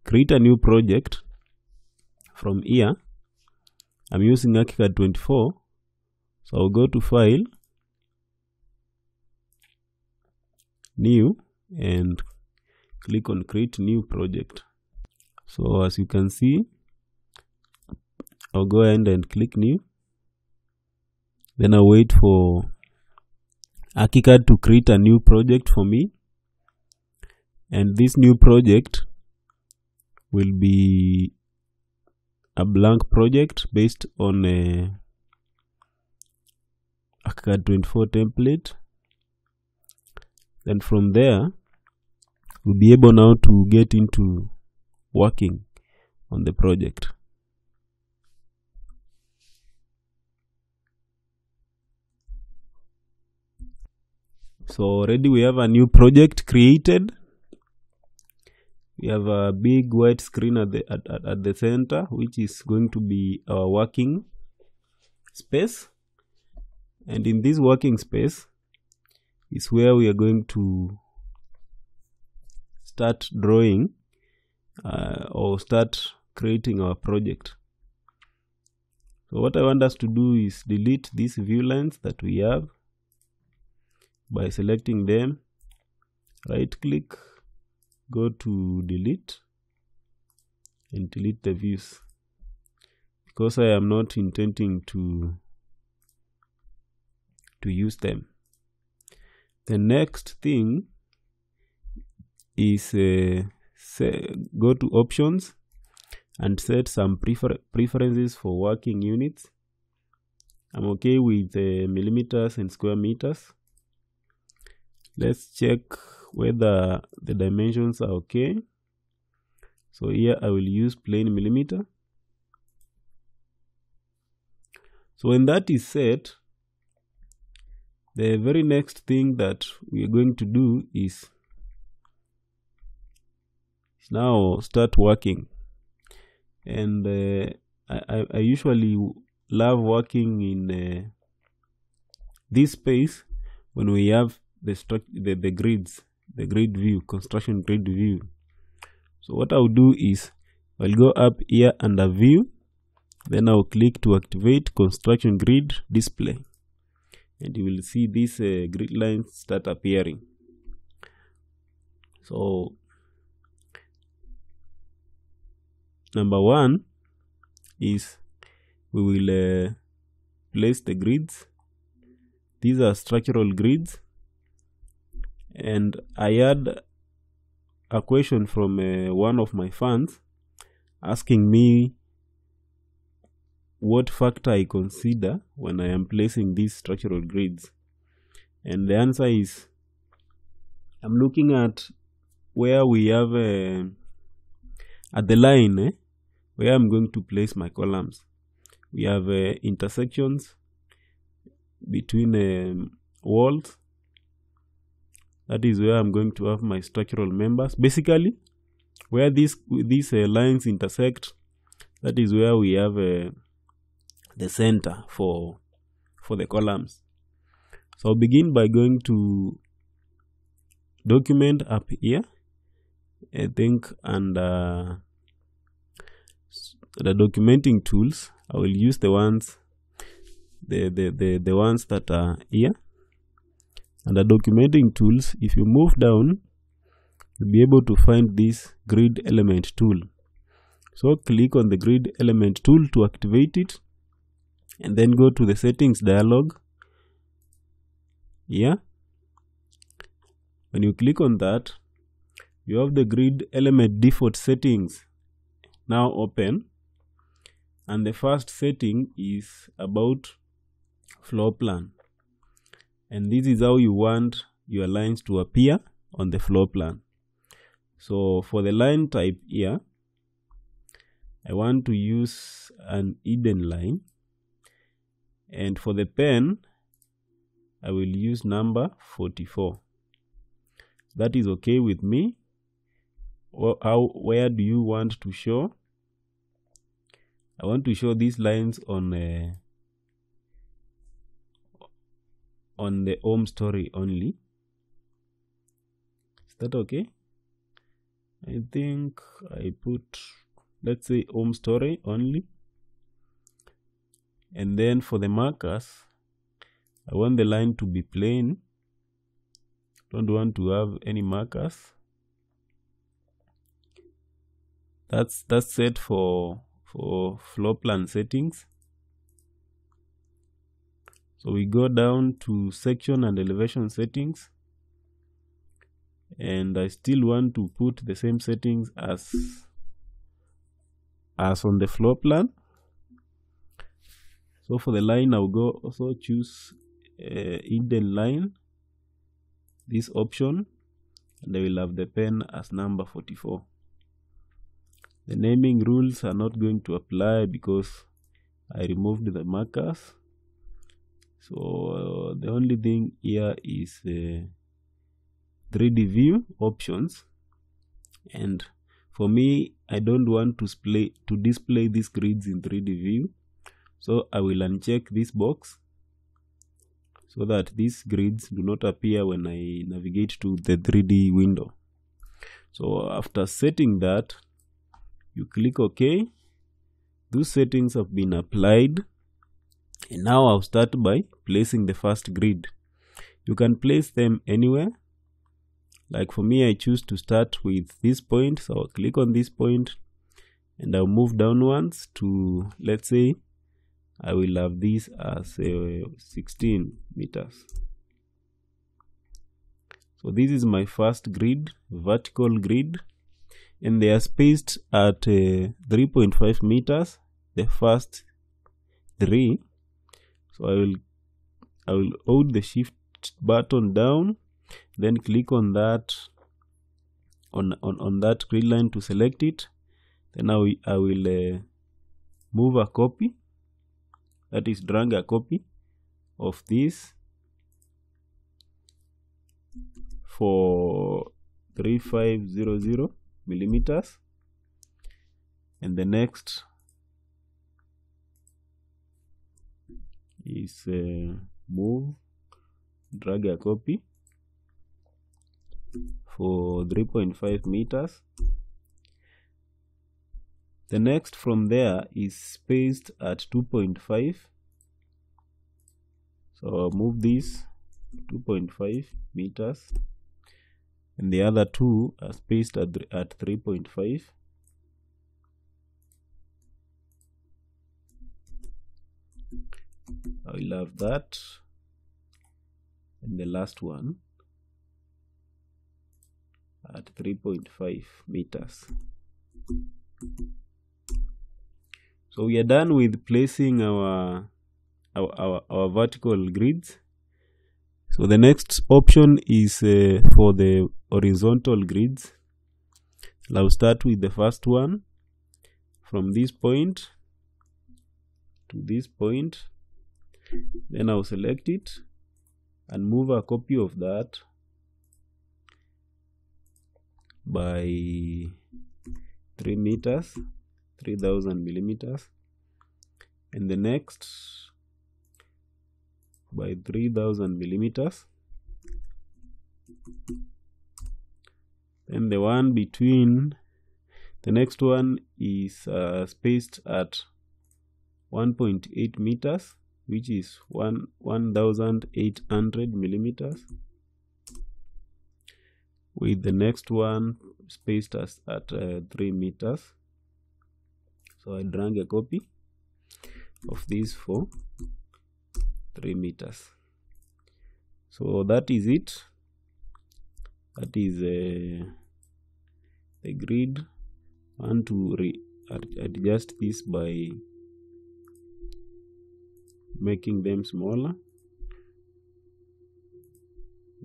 create a new project. From here, I'm using ArchiCAD 24, so I'll go to File, New, and click on Create New Project. So as you can see, I'll go ahead and click New. Then I'll wait for ArchiCAD to create a new project for me. And this new project will be a blank project based on a ArchiCAD 24 template. Then from there, we'll be able now to get into working on the project. So already we have a new project created. We have a big white screen at the center, which is going to be our working space. And in this working space is where we are going to start drawing or start creating our project. So what I want us to do is delete these view lines that we have by selecting them, right click, go to delete, and delete the views, because I am not intending to use them. The next thing is go to options and set some preferences for working units. I'm okay with millimeters and square meters. Let's check whether the dimensions are okay. So here I will use plain millimeter. So when that is set, the very next thing that we are going to do is now start working. And I usually love working in this space when we have the grids, the grid view, construction grid view. So what I'll do is I'll go up here under view, then I'll click to activate construction grid display, and you will see these grid lines start appearing. So number one is we will place the grids. These are structural grids. And I had a question from one of my fans asking me what factor I consider when I am placing these structural grids. And the answer is, I'm looking at where we have at the line where I'm going to place my columns. We have intersections between walls. That is where I'm going to have my structural members. Basically, where these lines intersect, that is where we have the center for the columns. So I'll begin by going to document up here. I think under the documenting tools, I will use the ones the ones that are here. Under documenting tools, if you move down, you'll be able to find this grid element tool. So click on the grid element tool to activate it, and then go to the settings dialog here. When you click on that, you have the grid element default settings now open, and the first setting is about floor plan. And this is how you want your lines to appear on the floor plan. So for the line type here, I want to use an hidden line. And for the pen, I will use number 44. That is okay with me. Where do you want to show? I want to show these lines on the home story only. Is that okay? I think I put, let's say, home story only. And then for the markers, I want the line to be plain. Don't want to have any markers. That's set for floor plan settings. So we go down to section and elevation settings, and I still want to put the same settings as on the floor plan. So for the line, I'll go also choose hidden line, this option, and I will have the pen as number 44. The naming rules are not going to apply because I removed the markers. So the only thing here is 3D view options, and for me, I don't want to display these grids in 3D view, so I will uncheck this box so that these grids do not appear when I navigate to the 3D window. So after setting that, you click OK. Those settings have been applied, and now I'll start by placing the first grid. You can place them anywhere. Like for me, I choose to start with this point, so I'll click on this point and I'll move downwards to, let's say, I will have this as 16 meters. So this is my first grid, vertical grid, and they are spaced at 3.5 meters, the first 3. So I will hold the shift button down, then click on that on that grid line to select it. Then I will move a copy, that is drag a copy of this for 3500 millimeters, and the next is move, drag a copy for 3.5 meters. The next from there is spaced at 2.5, so I'll move this 2.5 meters, and the other two are spaced at 3.5. I will have that, and the last one at 3.5 meters. So we are done with placing our vertical grids. So the next option is for the horizontal grids. I'll start with the first one from this point to this point. Then I'll select it and move a copy of that by 3 meters, 3000 millimeters, and the next by 3000 millimeters. Then the one between, the next one is spaced at 1.8 meters, which is 1800 millimeters, with the next one spaced at 3 meters. So I drag a copy of this for 3 meters. So that is it. That is the grid. I want to adjust this by making them smaller.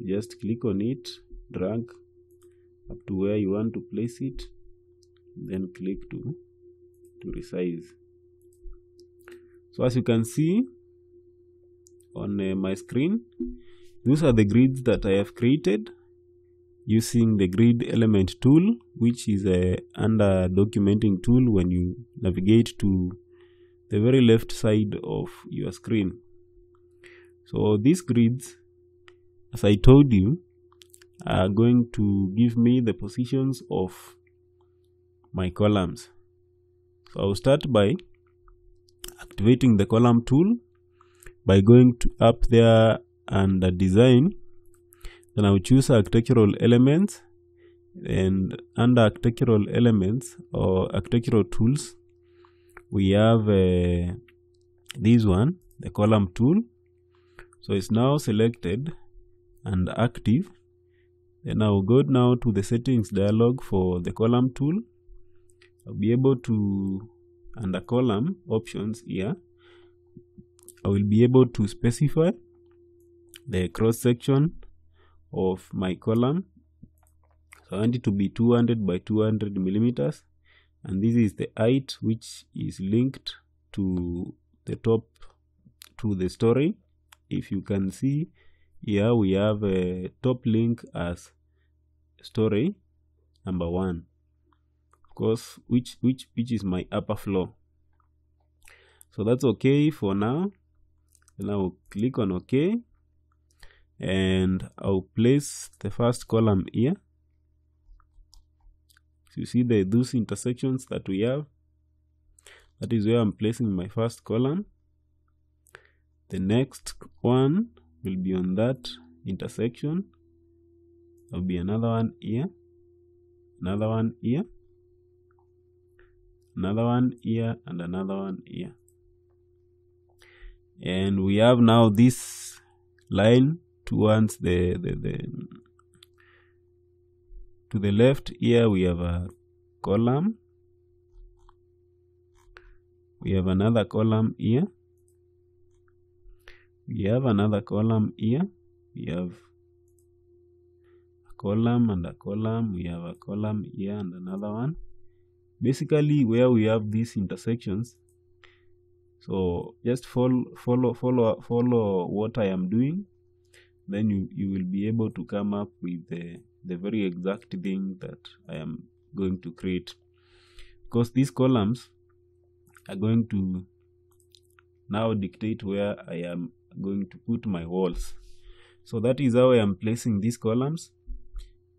Just click on it, drag up to where you want to place it, then click to resize. So as you can see on my screen, these are the grids that I have created using the grid element tool, which is under documenting tool when you navigate to the very left side of your screen. So these grids, as I told you, are going to give me the positions of my columns. So I'll start by activating the column tool by going up there under design. Then I'll choose architectural elements, and under architectural elements or architectural tools, we have this one, the column tool. So it's now selected and active. Then I'll go now to the settings dialog for the column tool. I'll be able to, under column options here, I will be able to specify the cross section of my column. So I want it to be 200 by 200 millimeters, and this is the height which is linked to the top, to the story. If you can see here, we have a top link as story number 1, of course, which is my upper floor. So that's okay for now. Then I'll click on OK, and I'll place the first column here. So you see those intersections that we have. That is where I'm placing my first column. The next one will be on that intersection. There'll be another one here, another one here, another one here, and another one here. And we have now this line towards to the left. Here we have a column. We have another column here. We have another column here. We have a column and a column. We have a column here and another one. Basically, where we have these intersections. So just follow what I am doing. Then you will be able to come up with the very exact thing that I am going to create. Because these columns are going to now dictate where I am going to put my walls. So that is how I am placing these columns.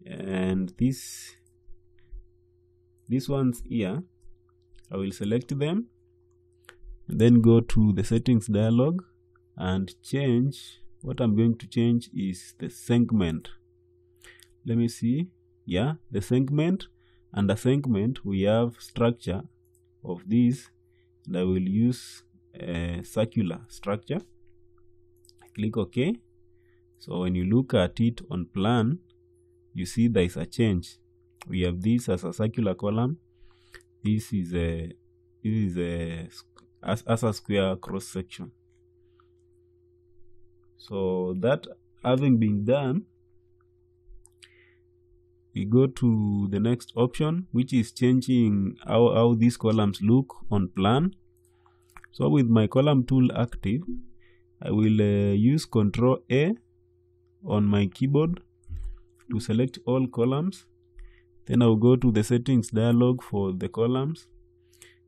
And these ones here, I will select them, and then go to the settings dialog and change. What I'm going to change is the segment. Let me see. Yeah, the segment. Under segment, we have structure of these, and I will use a circular structure. Click OK. So when you look at it on plan, you see there is a change. We have this as a circular column. This is as a square cross section. So that having been done, we go to the next option, which is changing how these columns look on plan. So with my column tool active, I will use Ctrl A on my keyboard to select all columns. Then I'll go to the settings dialog for the columns,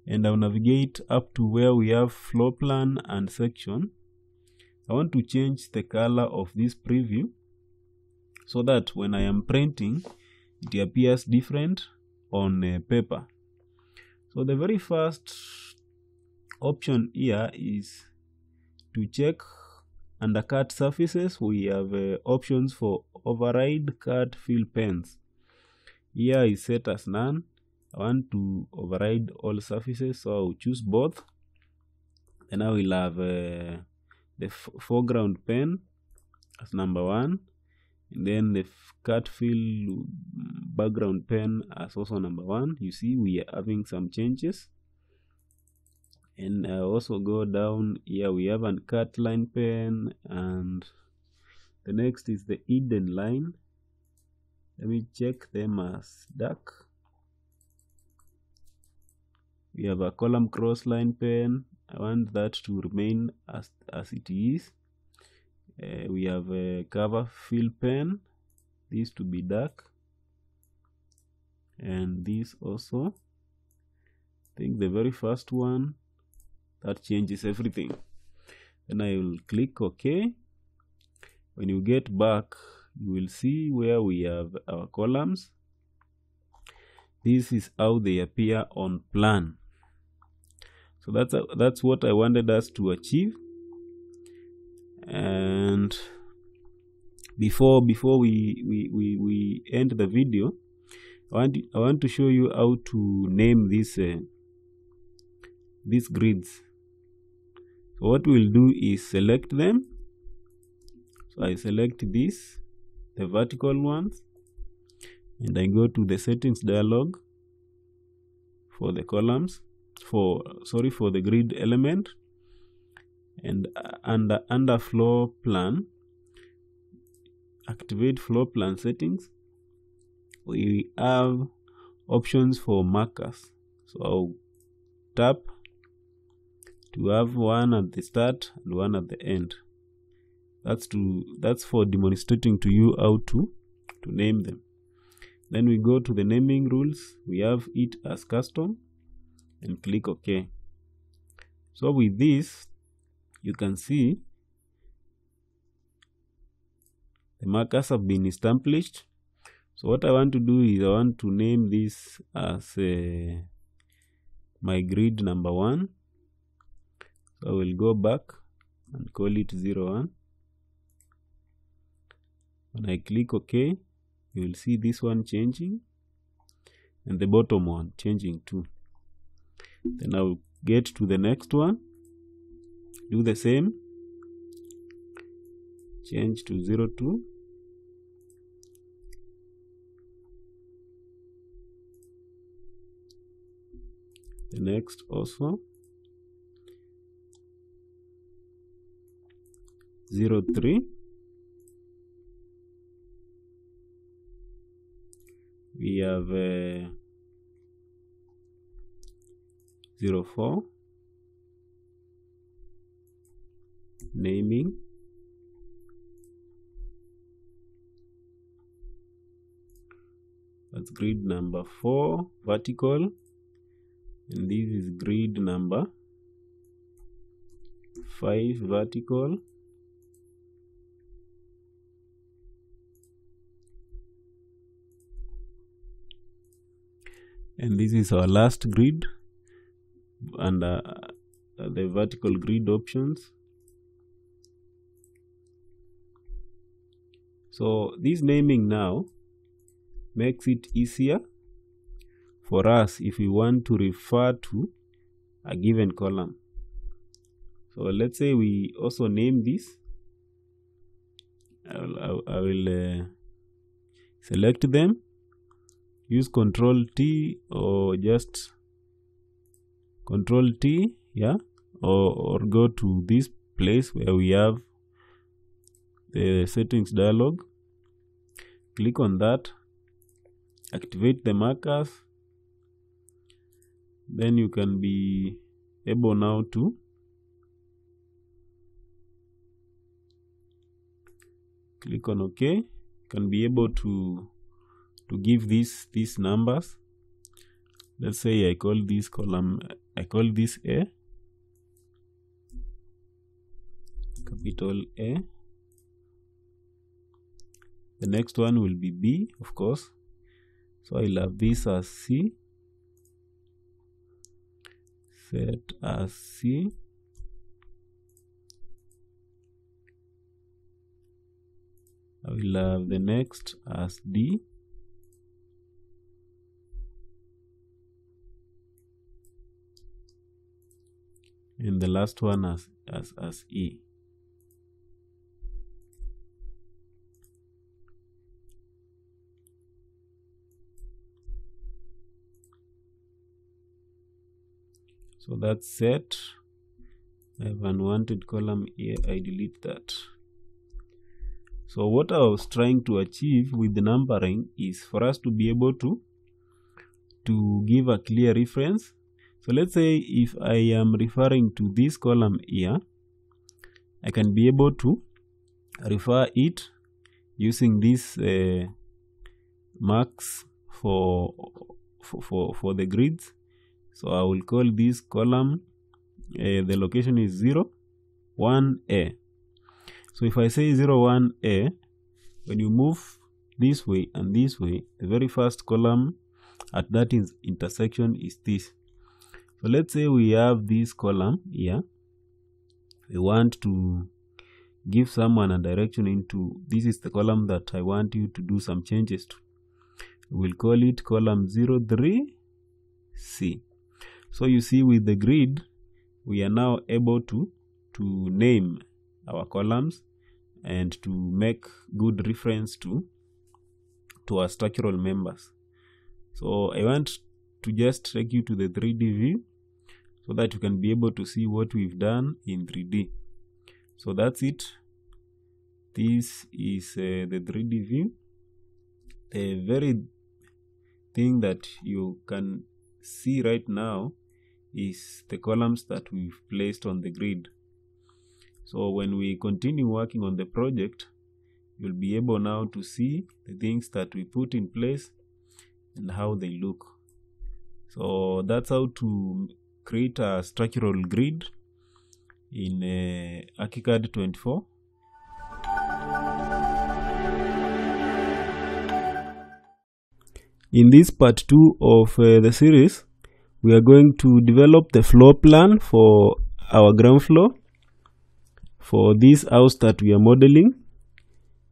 and I'll navigate up to where we have floor plan and section. I want to change the color of this preview so that when I am printing, it appears different on paper. So the very first option here is to check under cut surfaces. We have options for override cut fill pens. Here is set as none. I want to override all surfaces, so I'll choose both. Then I will have the foreground pen as number 1, and then the cut fill background pen as also number 1. You see we are having some changes. And I also go down here, we have an cut line pen, and the next is the hidden line. Let me check them as dark. We have a column cross line pen. I want that to remain as it is. We have a cover fill pen. This to be dark, and this also. I think the very first one, that changes everything. Then I will click OK. When you get back, you will see where we have our columns. this is how they appear on plan. So that's what I wanted us to achieve. And before we end the video, I want to show you how to name these grids. So what we'll do is select them. So I select this, the vertical ones, and I go to the settings dialog for the columns, for the grid element, and under floor plan, activate floor plan settings. We have options for markers. So I'll tap to have one at the start and one at the end. That's for demonstrating to you how to name them. Then we go to the naming rules. We have it as custom and click OK. So with this, you can see the markers have been established. So what I want to do is I want to name this as my grid number 1. So I will go back and call it 01. When I click OK, you will see this one changing and the bottom one changing too. Then I will get to the next one, do the same, change to 02. The next also 03. We have 04, naming, that's grid number 4 vertical, and this is grid number 5 vertical. And this is our last grid under the vertical grid options. So this naming now makes it easier for us if we want to refer to a given column. So let's say we also name this. I will select them, use Control T or just Control T, yeah, or go to this place where we have the settings dialog, click on that, activate the markers. Then you can be able now to click on OK. You can be able to give these numbers. Let's say I call this column, I call this A, capital A. The next one will be B, of course. So I'll have this as C, set as C. I will have the next as D. And the last one as E. So that's set. I have unwanted column here, I delete that. So what I was trying to achieve with the numbering is for us to be able to give a clear reference. So let's say if I am referring to this column here, I can be able to refer it using these marks for the grids. So I will call this column, the location is 01A. So if I say 01A, when you move this way and this way, the very first column at that intersection is this. So let's say we have this column here. We want to give someone a direction into, this is the column that I want you to do some changes to. We'll call it column 03C. So you see, with the grid, we are now able to name our columns and to make good reference to our structural members. So I want to just take you to the 3D view so that you can be able to see what we've done in 3D. So that's it. This is the 3D view. The very thing that you can see right now is the columns that we've placed on the grid. So when we continue working on the project, you'll be able now to see the things that we put in place and how they look. So that's how to create a structural grid in ArchiCAD 24. In this part 2 of the series, we are going to develop the floor plan for our ground floor for this house that we are modeling,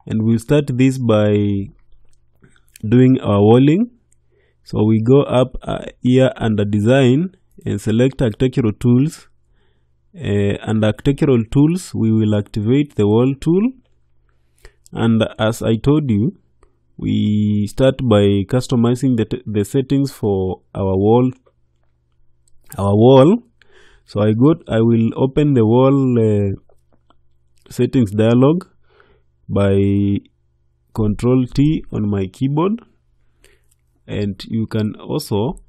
and we'll start this by doing our walling. So we go up here under design and select architectural tools. Under architectural tools, we will activate the wall tool, and as I told you, we start by customizing the settings for our wall. So I will open the wall settings dialog by Control T on my keyboard, and you can also,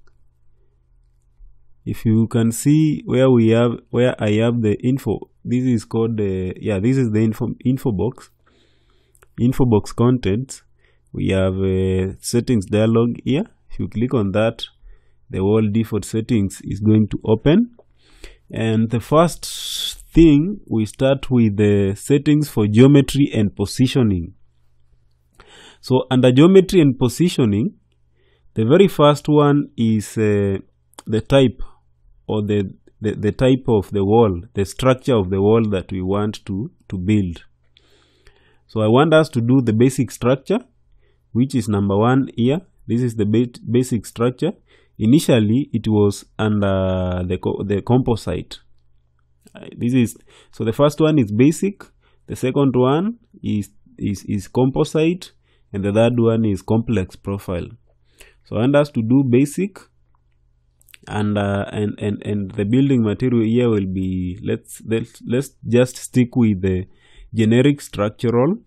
if you can see where I have the info, this is called this is the info box contents. We have a settings dialog here. If you click on that, the wall default settings is going to open. And the first thing, we start with the settings for geometry and positioning. So under geometry and positioning, the very first one is the type, or the type of the wall, the structure of the wall that we want to build. So I want us to do the basic structure, which is number 1 here. This is the basic structure. Initially, it was under the composite. So the first one is basic, the second one is composite, and the third one is complex profile. So I want us to do basic, and the building material here will be, let's just stick with the generic structural.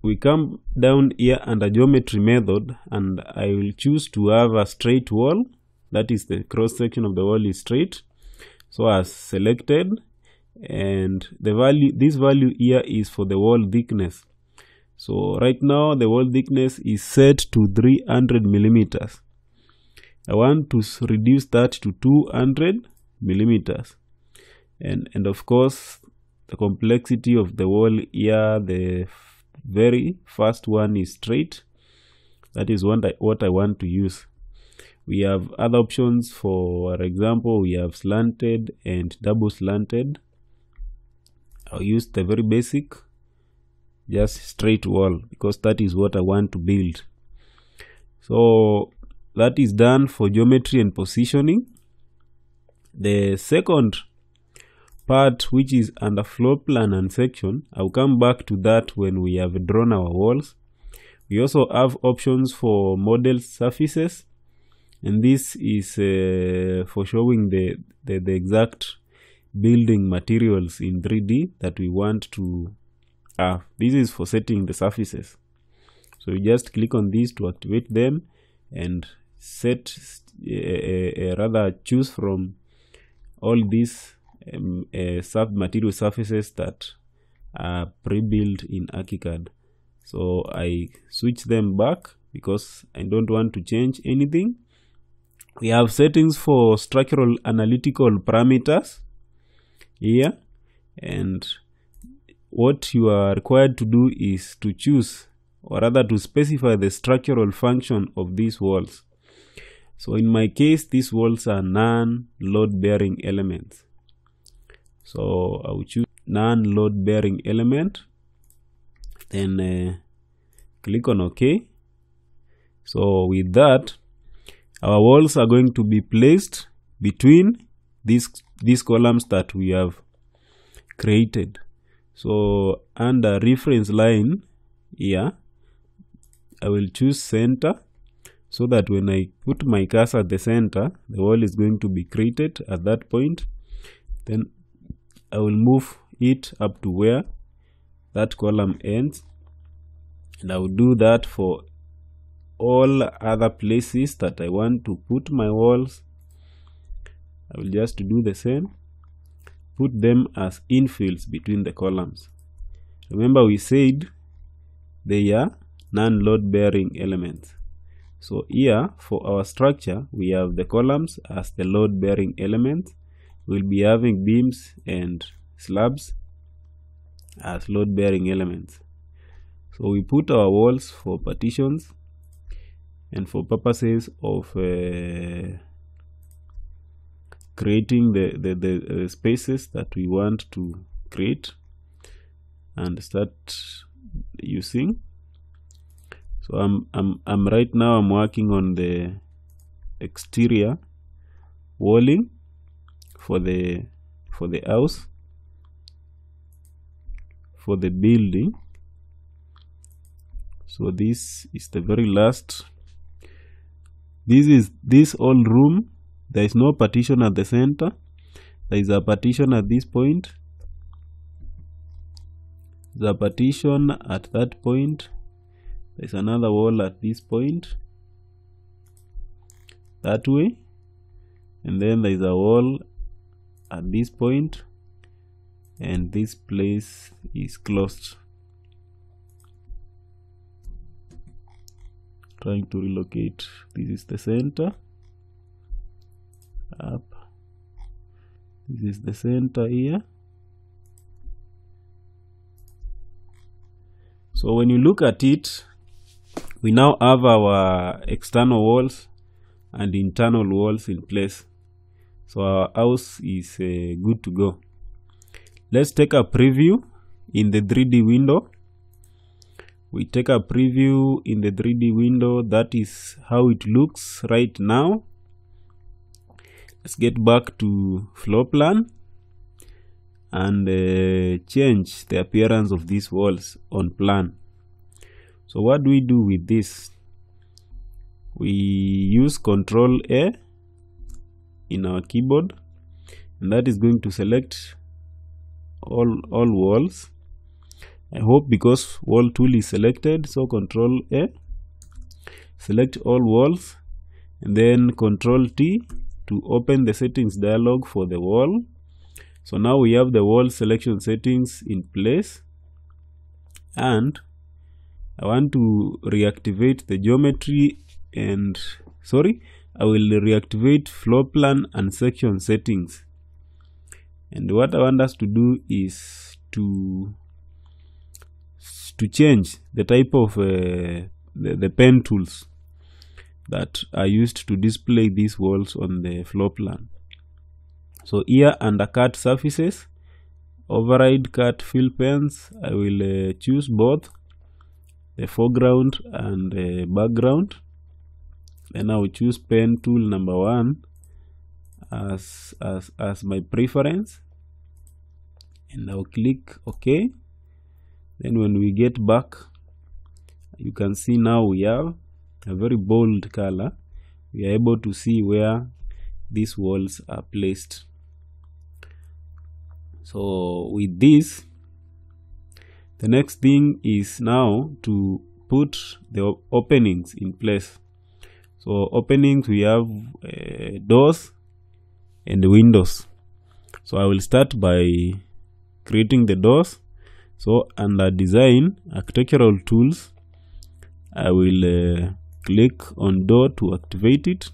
We come down here under geometry method, and I will choose to have a straight wall. That is, the cross section of the wall is straight. So as selected, and this value here is for the wall thickness. So right now the wall thickness is set to 300 millimeters. I want to reduce that to 200 millimeters. And of course, the complexity of the wall here, the very first one is straight. That is what I want to use. We have other options. For example, we have slanted and double slanted. I'll use the very basic, just straight wall, because that is what I want to build. So that is done for geometry and positioning. The second part, which is under floor plan and section, I'll come back to that when we have drawn our walls. We also have options for model surfaces, and this is for showing the exact building materials in 3D that we want to have. This is for setting the surfaces. So you just click on this to activate them and set rather choose from all these material surfaces that are pre-built in ArchiCAD. So I switch them back because I don't want to change anything. We have settings for structural analytical parameters here, and what you are required to do is to choose or rather to specify the structural function of these walls. So in my case, these walls are non-load bearing elements. So I will choose non-load bearing element, then click on OK. So with that, our walls are going to be placed between these columns that we have created. So under reference line here, I will choose center, so that when I put my cursor at the center, the wall is going to be created at that point. Then I will move it up to where that column ends, and I will do that for all other places that I want to put my walls. I will just do the same, put them as infills between the columns. Remember, we said they are non-load bearing elements. So here for our structure, we have the columns as the load bearing elements. We'll be having beams and slabs as load bearing elements. So we put our walls for partitions and for purposes of creating the spaces that we want to create and start using. So I'm right now I'm working on the exterior walling for the house, for the building. So this is the very last. This is this whole room. There is no partition at the center. There is a partition at this point. The partition at that point. There's another wall at this point, that way, and then there's a wall at this point, and this place is closed. Trying to relocate. This is the center. Up. This is the center here. So when you look at it, we now have our external walls and internal walls in place. So our house is good to go. Let's take a preview in the 3D window. We take a preview in the 3D window. That is how it looks right now. Let's get back to floor plan and change the appearance of these walls on plan. So what do we do with this? We use Control A in our keyboard, and that is going to select all walls. I hope because wall tool is selected, so Control A, select all walls, and then Control T to open the settings dialog for the wall. So now we have the wall selection settings in place, and I want to reactivate the geometry and I will reactivate floor plan and section settings. And what I want us to do is to change the type of the pen tools that are used to display these walls on the floor plan. So here under cut surfaces, override cut fill pens, I will choose both the foreground and the background. Then I will choose pen tool number 1 as my preference, and I will click OK. Then when we get back, you can see now we have a very bold color. We are able to see where these walls are placed. So with this, the next thing is now to put the openings in place. So openings, we have doors and windows. So I will start by creating the doors. So under design, architectural tools, I will click on door to activate it.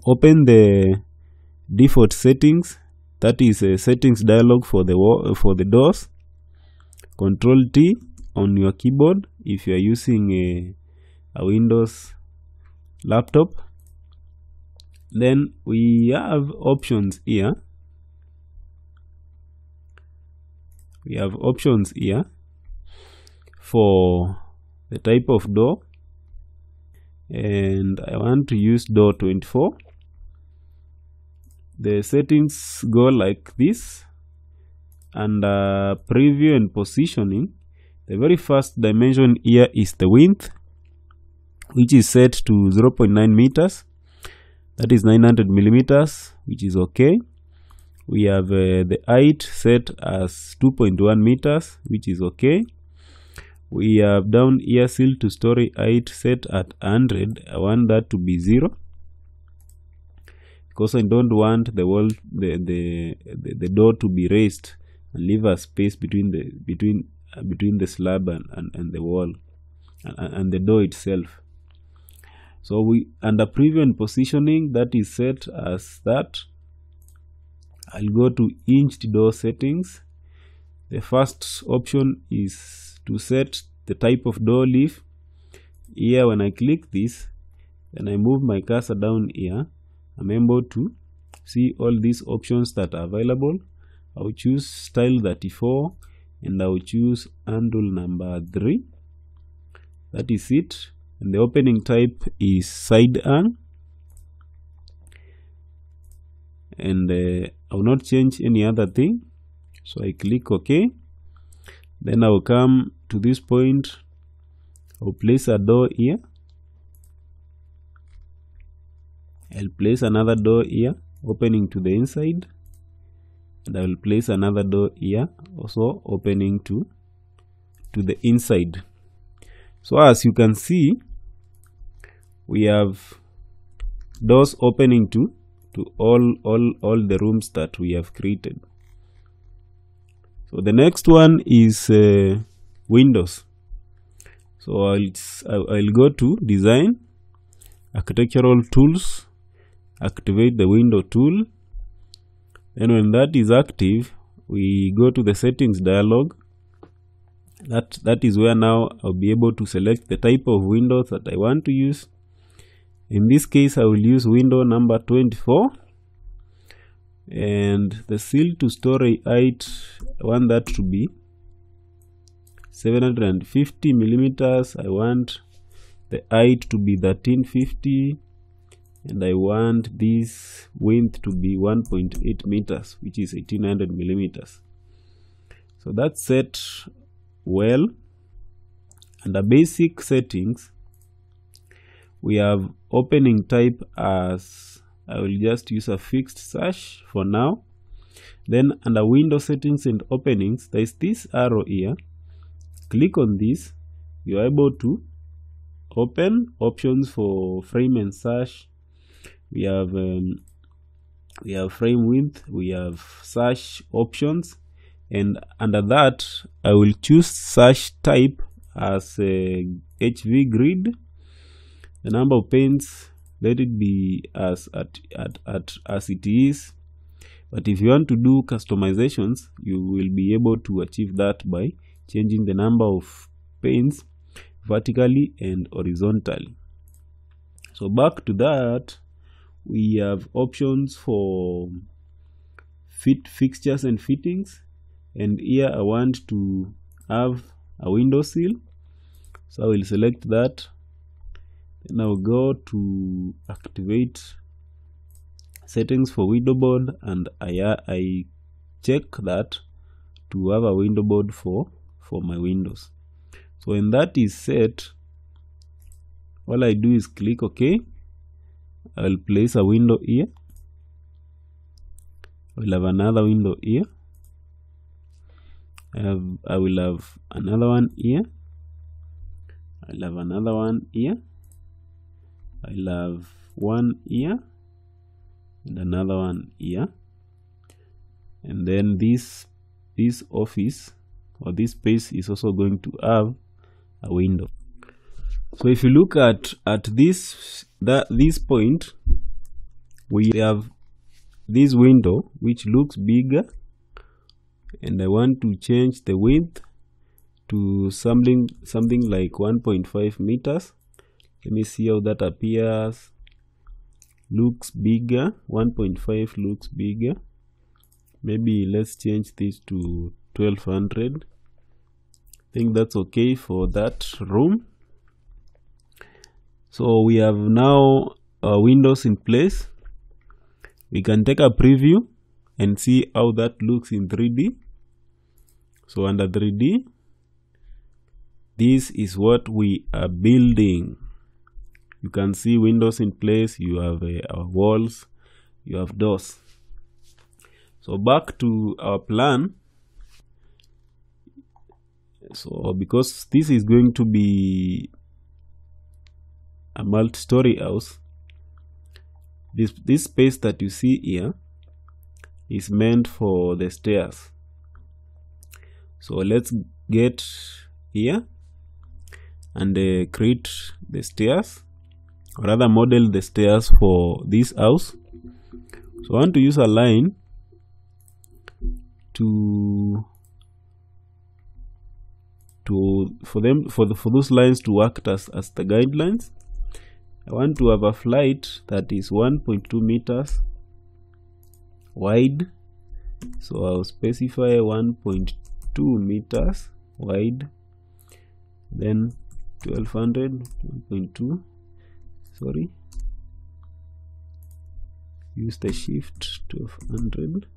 Open the default settings, that is a settings dialog for the doors. Control T on your keyboard if you are using a Windows laptop. Then we have options here. We have options here for the type of door, and I want to use door 24. The settings go like this. Under preview and positioning, the very first dimension here is the width, which is set to 0.9 meters. That is 900 millimeters, which is okay. We have the height set as 2.1 meters, which is okay. We have down here sill to story height set at 100. I want that to be 0 because I don't want the wall, the door to be raised and leave a space between the slab and the wall and the door itself. So we under preview and positioning, that is set as that. I'll go to hinged door settings. The first option is to set the type of door leaf. Here when I click this, then I move my cursor down here, I'm able to see all these options that are available. I'll choose style 34 and I'll choose handle number 3. That is it. And the opening type is side hang. And I will not change any other thing. So I click OK. Then I will come to this point. I will place a door here. I'll place another door here, opening to the inside. And I will place another door here, also opening to the inside. So as you can see, we have doors opening to all the rooms that we have created. So the next one is windows. So I'll go to design, architectural tools, activate the window tool. And when that is active, we go to the settings dialog. That is where now I'll be able to select the type of windows that I want to use. In this case, I will use window number 24. And the sill to story height, I want that to be 750 millimeters. I want the height to be 1350. And I want this width to be 1.8 meters, which is 1800 millimeters. So that's set well. Under basic settings, we have opening type as, I will just use a fixed sash for now. Then under window settings and openings, there is this arrow here. Click on this. You are able to open options for frame and sash. We have frame width, we have sash options, and under that I will choose sash type as a HV grid. The number of panes, let it be as it is. But if you want to do customizations, you will be able to achieve that by changing the number of panes vertically and horizontally. So back to that, we have options for fixtures and fittings, and here I want to have a window sill, so I will select that. Then I will go to activate settings for window board, and I check that to have a window board for my windows. So when that is set, all I do is click OK. I will place a window here. I will have another window here. I will have another one here. I'll have another one here. I'll have one here and another one here. And then this office or this space is also going to have a window. So if you look at this point, we have this window which looks bigger, and I want to change the width to something like 1.5 meters. Let me see how that appears. Looks bigger. 1.5 looks bigger. Maybe let's change this to 1200. I think that's okay for that room. So we have now windows in place. We can take a preview and see how that looks in 3D. So under 3D, this is what we are building. You can see windows in place, you have walls, you have doors. So back to our plan. So because this is going to be a multi-story house, this space that you see here is meant for the stairs. So let's get here and create the stairs, or rather model the stairs for this house. So I want to use a line for those lines to act as the guidelines. I want to have a flight that is 1.2 meters wide. So I'll specify 1.2 meters wide, then 1200, 1.2, sorry, use the shift 1200.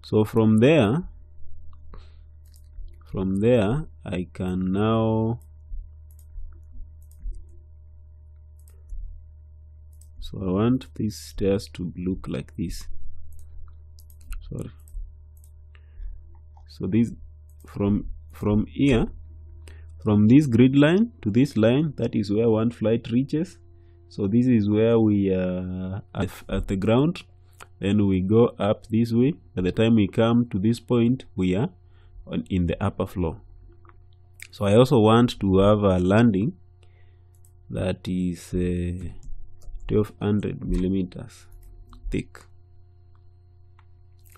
So from there I can now, so I want these stairs to look like this. Sorry. So this from here, from this grid line to this line, that is where one flight reaches. So this is where we are at the ground. Then we go up this way. By the time we come to this point, we are in the upper floor. So I also want to have a landing that is 1200 millimeters thick.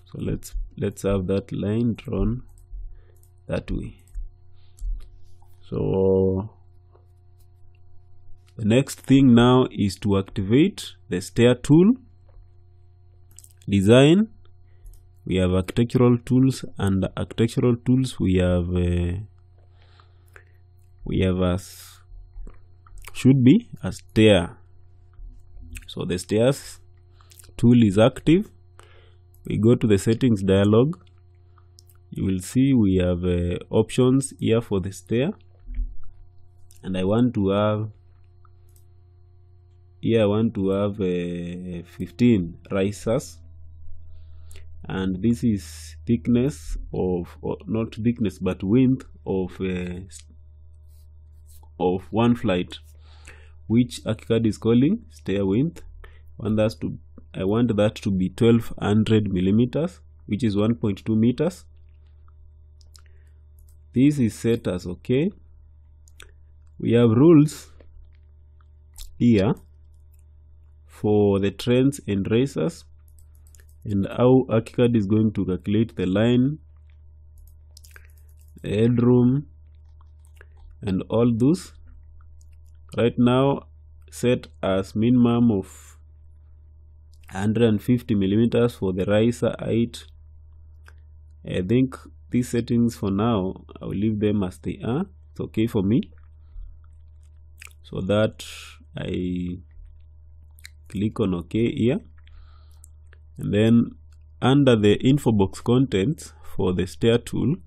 So let's have that line drawn that way. So the next thing now is to activate the stair tool. Design, we have architectural tools, and the architectural tools we have as should be a stair. So the stairs tool is active. We go to the settings dialog. You will see we have options here for the stair, and I want to have here 15 risers, and this is thickness of, or not thickness but width of one flight, which ArchiCAD is calling stair width. I want that to be 1200 millimeters, which is 1.2 meters. This is set as okay. We have rules here for the trends and racers, and how ArchiCAD is going to calculate the line, the headroom, and all those. Right now set as minimum of 150 millimeters for the riser height. I think these settings for now I'll leave them as they are. It's okay for me. So that I click on OK here, and then under the info box contents for the stair tool,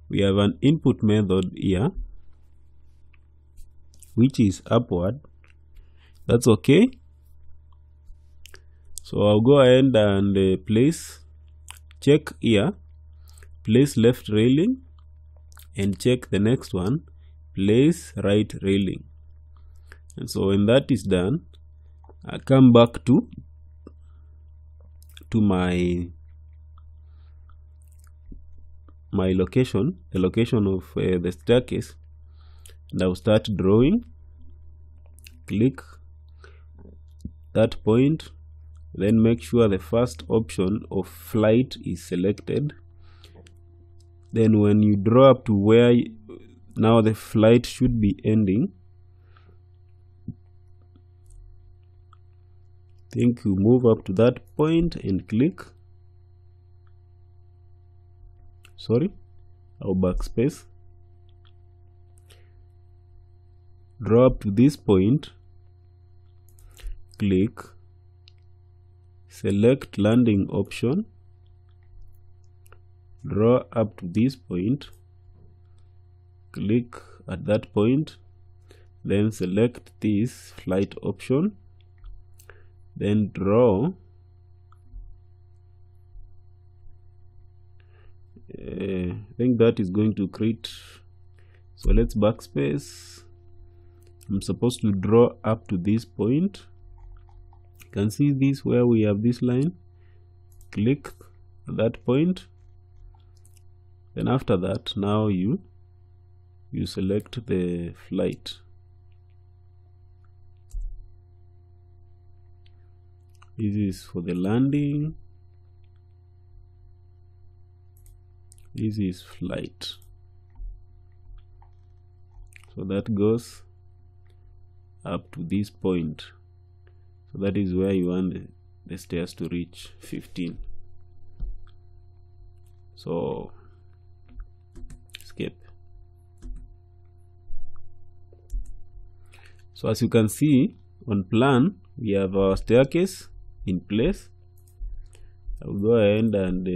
we have an input method here which is upward. That's okay. So I'll go ahead and check here, place left railing, and check the next one, place right railing. And so when that is done, I come back to my location, the location of the staircase, and I'll start drawing. Click that point, then make sure the first option of flight is selected. Then when you draw up to where now the flight should be ending, I think you move up to that point and click, or backspace, draw up to this point, click, select landing option, draw up to this point, click at that point, then select this flight option, then draw I think that is going to create, so let's backspace. I'm supposed to draw up to this point. You can see this where we have this line, click at that point, then after that now you select the flight. This is for the landing, this is flight, so that goes up to this point. So that is where you want the stairs to reach 15. So escape. So as you can see on plan, we have our staircase in place. I will go ahead and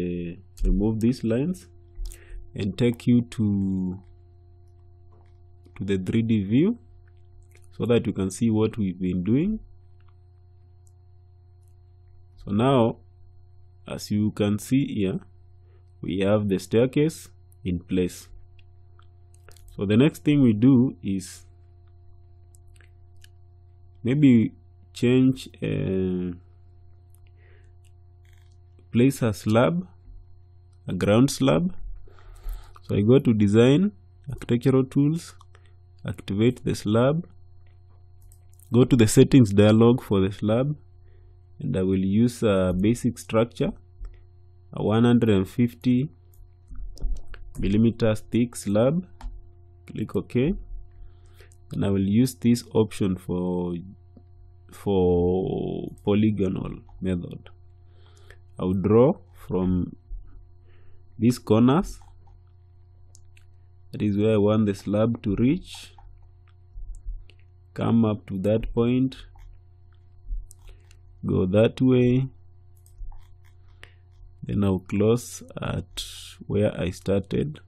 remove these lines and take you to the 3D view so that you can see what we've been doing. So now, as you can see here, we have the staircase in place. So the next thing we do is maybe change place a slab, a ground slab. So I go to design, architectural tools, activate the slab, go to the settings dialog for the slab, and I will use a basic structure, a 150 millimeters thick slab. Click OK, and I will use this option for polygonal method. I will draw from these corners. That is where I want the slab to reach. Come up to that point, go that way, then I'll close at where I started.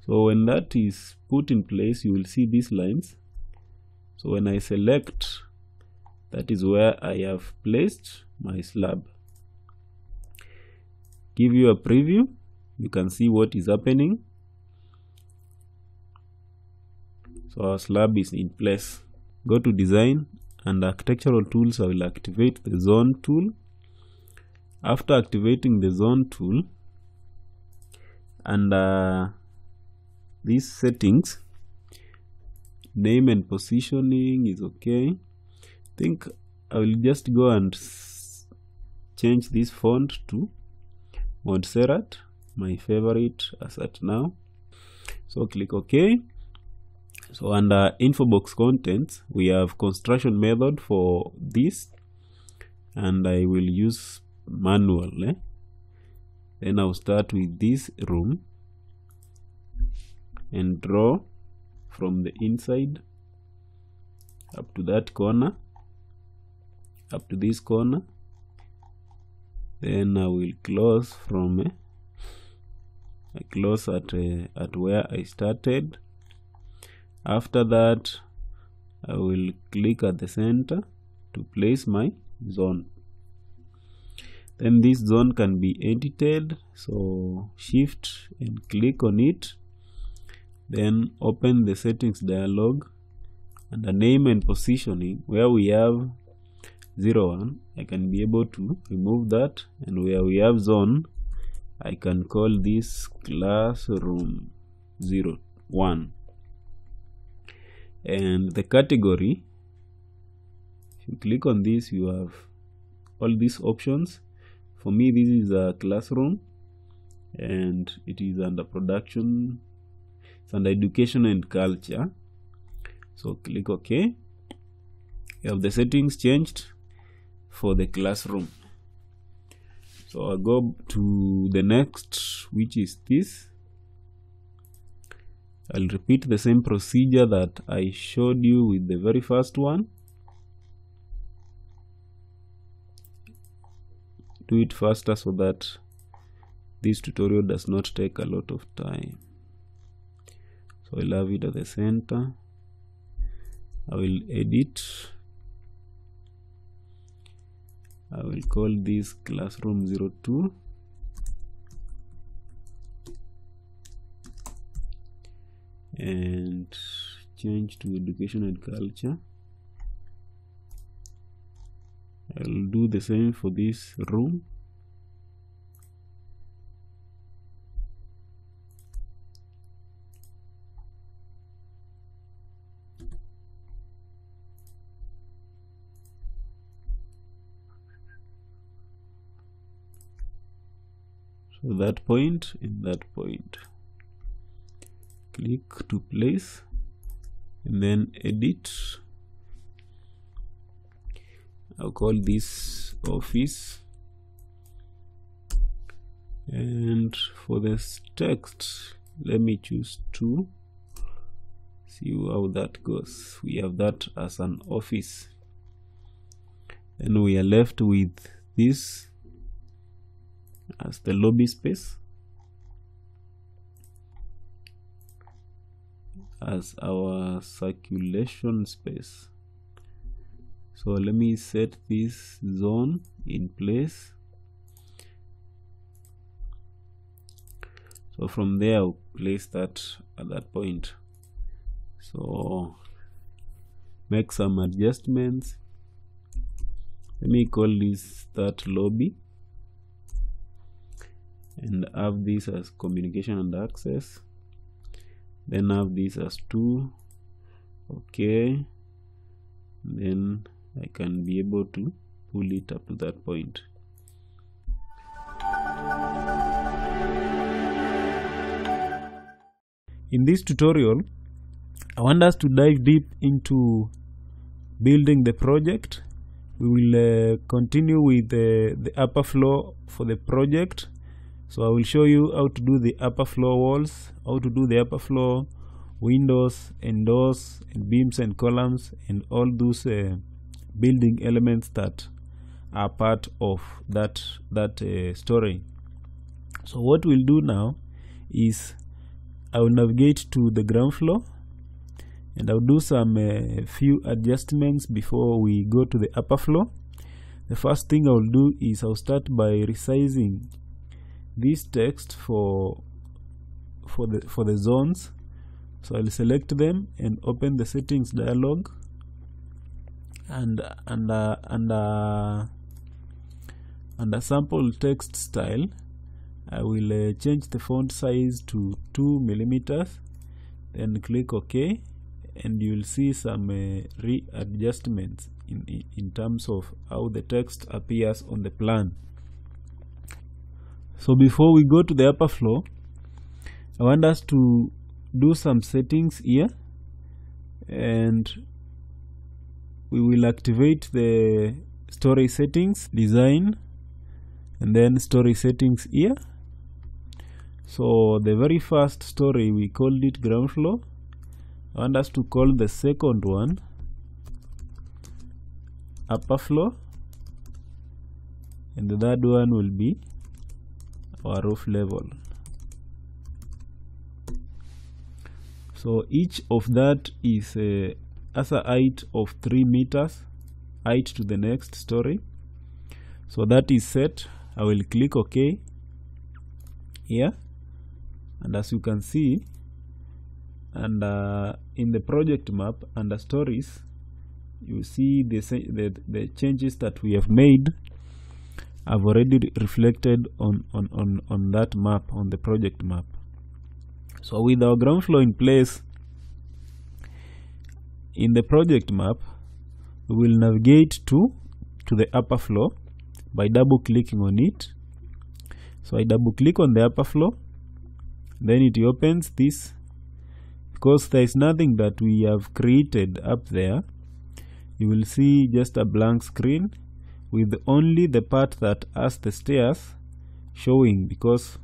So when that is put in place, you will see these lines. So when I select, that is where I have placed my slab. Give you a preview, you can see what is happening. So our slab is in place. Go to design and architectural tools. I will activate the zone tool. After activating the zone tool and these settings, name and positioning is okay. I think I will just go and change this font to Montserrat, my favorite as at now. So click OK. So under info box contents, we have construction method for this, and I will use manual. Then I'll start with this room and draw from the inside up to that corner, up to this corner. Then I will close from I close at where I started. After that, I will click at the center to place my zone. Then this zone can be edited, so shift and click on it, then open the settings dialog. Under name and positioning, where we have 01, I can be able to remove that, and where we have zone, I can call this classroom 01. And the category, if you click on this, you have all these options. For me, this is a classroom. and it is under production. It's under education and culture. So click OK. You have the settings changed for the classroom. So I'll go to the next, which is this. I'll repeat the same procedure that I showed you with the very first one. Do it faster so that this tutorial does not take a lot of time. So I'll have it at the center. I will edit. I will call this classroom 02. And change to education and culture. I'll do the same for this room. So that point and that point. Click to place and then edit. I'll call this office, and for this text let me choose 2. See how that goes. We have that as an office, and we are left with this as the lobby space, as our circulation space. So let me set this zone in place. So from there I'll place that at that point. So make some adjustments. Let me call this that lobby and have this as communication and access. Then have this as 2. Okay. Then I can be able to pull it up to that point. In this tutorial, I want us to dive deep into building the project. We will continue with the upper floor for the project. So I will show you how to do the upper floor walls, how to do the upper floor windows and doors and beams and columns and all those building elements that are part of that story. So what we'll do now is I will navigate to the ground floor and I'll do some few adjustments before we go to the upper floor. The first thing I will do is I'll start by resizing this text for the zones. So I'll select them and open the settings dialog, and under sample text style I will change the font size to 2 millimeters. Then click OK, and you will see some readjustments in terms of how the text appears on the plan. So before we go to the upper floor, I want us to do some settings here, and we will activate the story settings, design, and then story settings here. So the very first story we called it ground floor. I want us to call the second one upper floor, and the third one will be our roof level. So each of that is as a height of 3 meters, height to the next story. So that is set. I will click OK here, and as you can see, and in the project map under stories, you see the changes that we have made have already reflected on that map, on the project map. So with our ground floor in place, in the project map, we will navigate to the upper floor by double clicking on it. So I double click on the upper floor, then it opens this. Because there is nothing that we have created up there, you will see just a blank screen with only the part that has the stairs showing, because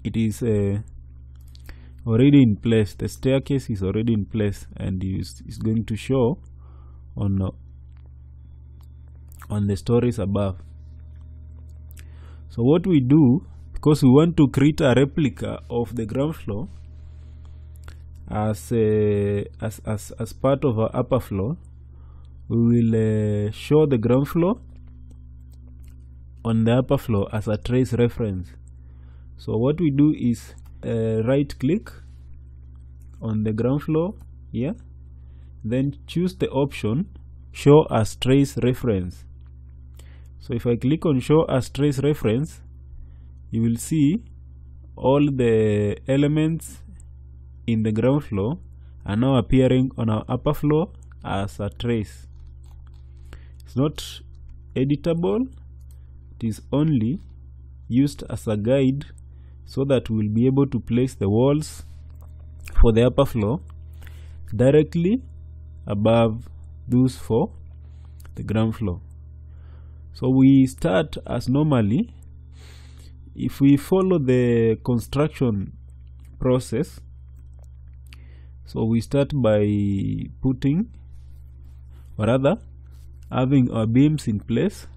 it is already in place. The staircase is already in place and is going to show on the stories above. So what we do, because we want to create a replica of the ground floor as part of our upper floor, we will show the ground floor on the upper floor as a trace reference. So what we do is right click on the ground floor here, then choose the option show as trace reference. So if I click on show as trace reference, you will see all the elements in the ground floor are now appearing on our upper floor as a trace. It's not editable, it is only used as a guide so that we'll be able to place the walls for the upper floor directly above those for the ground floor. So we start as normally. If we follow the construction process, so we start by putting, or rather having our beams in place.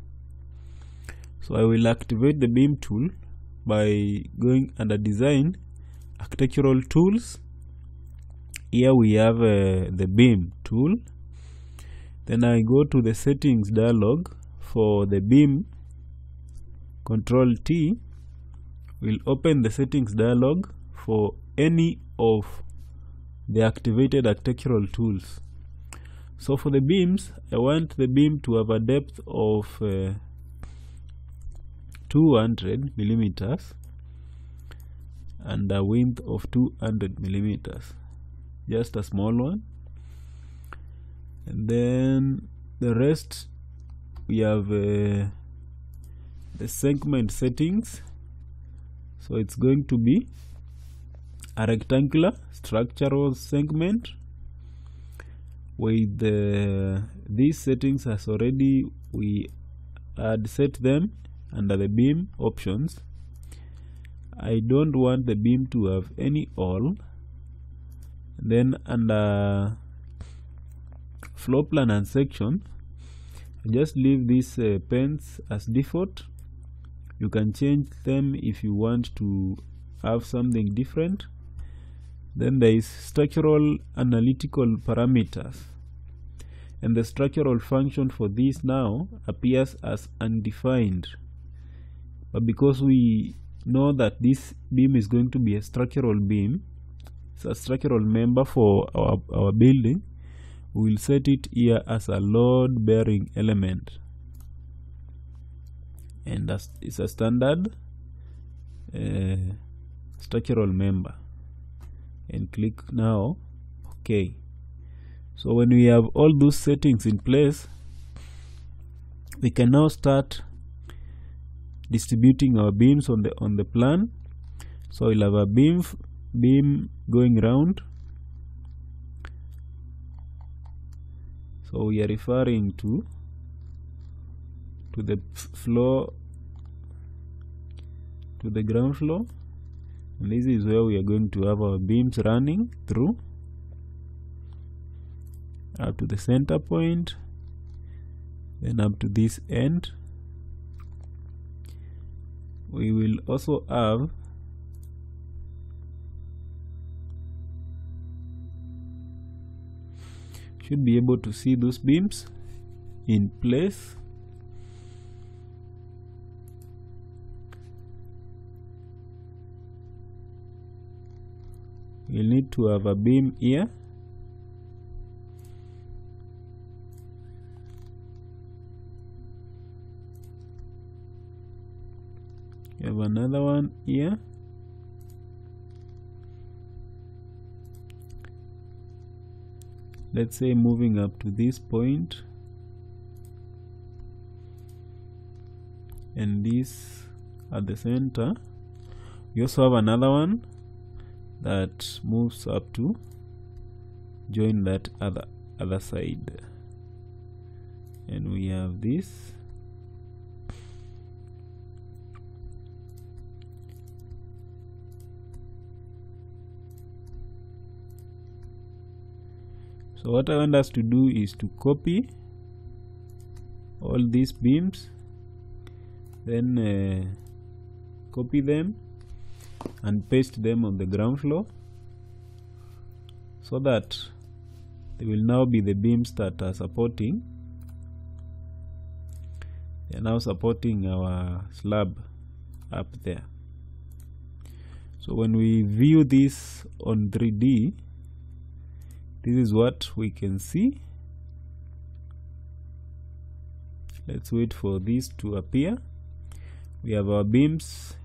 So I will activate the beam tool by going under design, architectural tools. Here we have the beam tool. Then I go to the settings dialog for the beam. Control T will open the settings dialog for any of the activated architectural tools. So for the beams, I want the beam to have a depth of 200 millimeters and a width of 200 millimeters, just a small one. And then the rest, we have the segment settings. So it's going to be a rectangular structural segment with these settings as already we had set them under the beam options. I don't want the beam to have any all. Then under floor plan and section, just leave these pens as default. You can change them if you want to have something different. Then there is structural analytical parameters, and the structural function for this now appears as undefined. But because we know that this beam is going to be a structural beam, it's a structural member for our building, we will set it here as a load bearing element, and it's a standard structural member, and click now OK. So when we have all those settings in place, we can now start distributing our beams on the plan. So we'll have a beam going round. So we are referring to the floor, to the ground floor, and this is where we are going to have our beams running through up to the center point, then up to this end. We will also have should be able to see those beams in place. We'll need to have a beam here. We have another one here. Let's say moving up to this point, and this at the center. We also have another one that moves up to join that other side, and we have this. So what I want us to do is to copy all these beams, then copy them and paste them on the ground floor, so that they will now be the beams that are supporting. They are now supporting our slab up there. So when we view this on 3D, this is what we can see. Let's wait for this to appear. We have our beams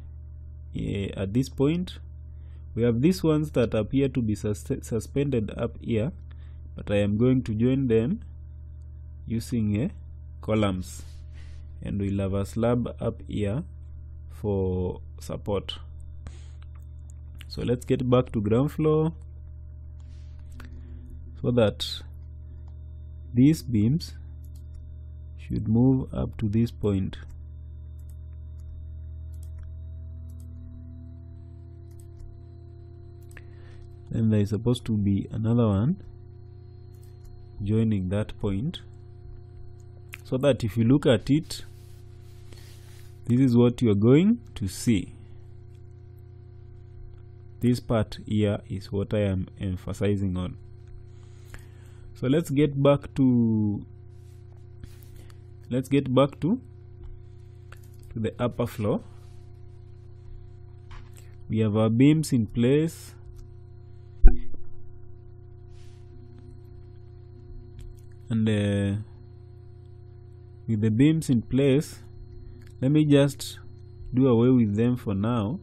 at this point. We have these ones that appear to be suspended up here, but I am going to join them using columns, and we'll have a slab up here for support. So let's get back to ground floor, so that these beams should move up to this point. Then there is supposed to be another one joining that point, so that if you look at it, this is what you are going to see. This part here is what I am emphasizing on. So let's get back to the upper floor. We have our beams in place, and with the beams in place, let me just do away with them for now.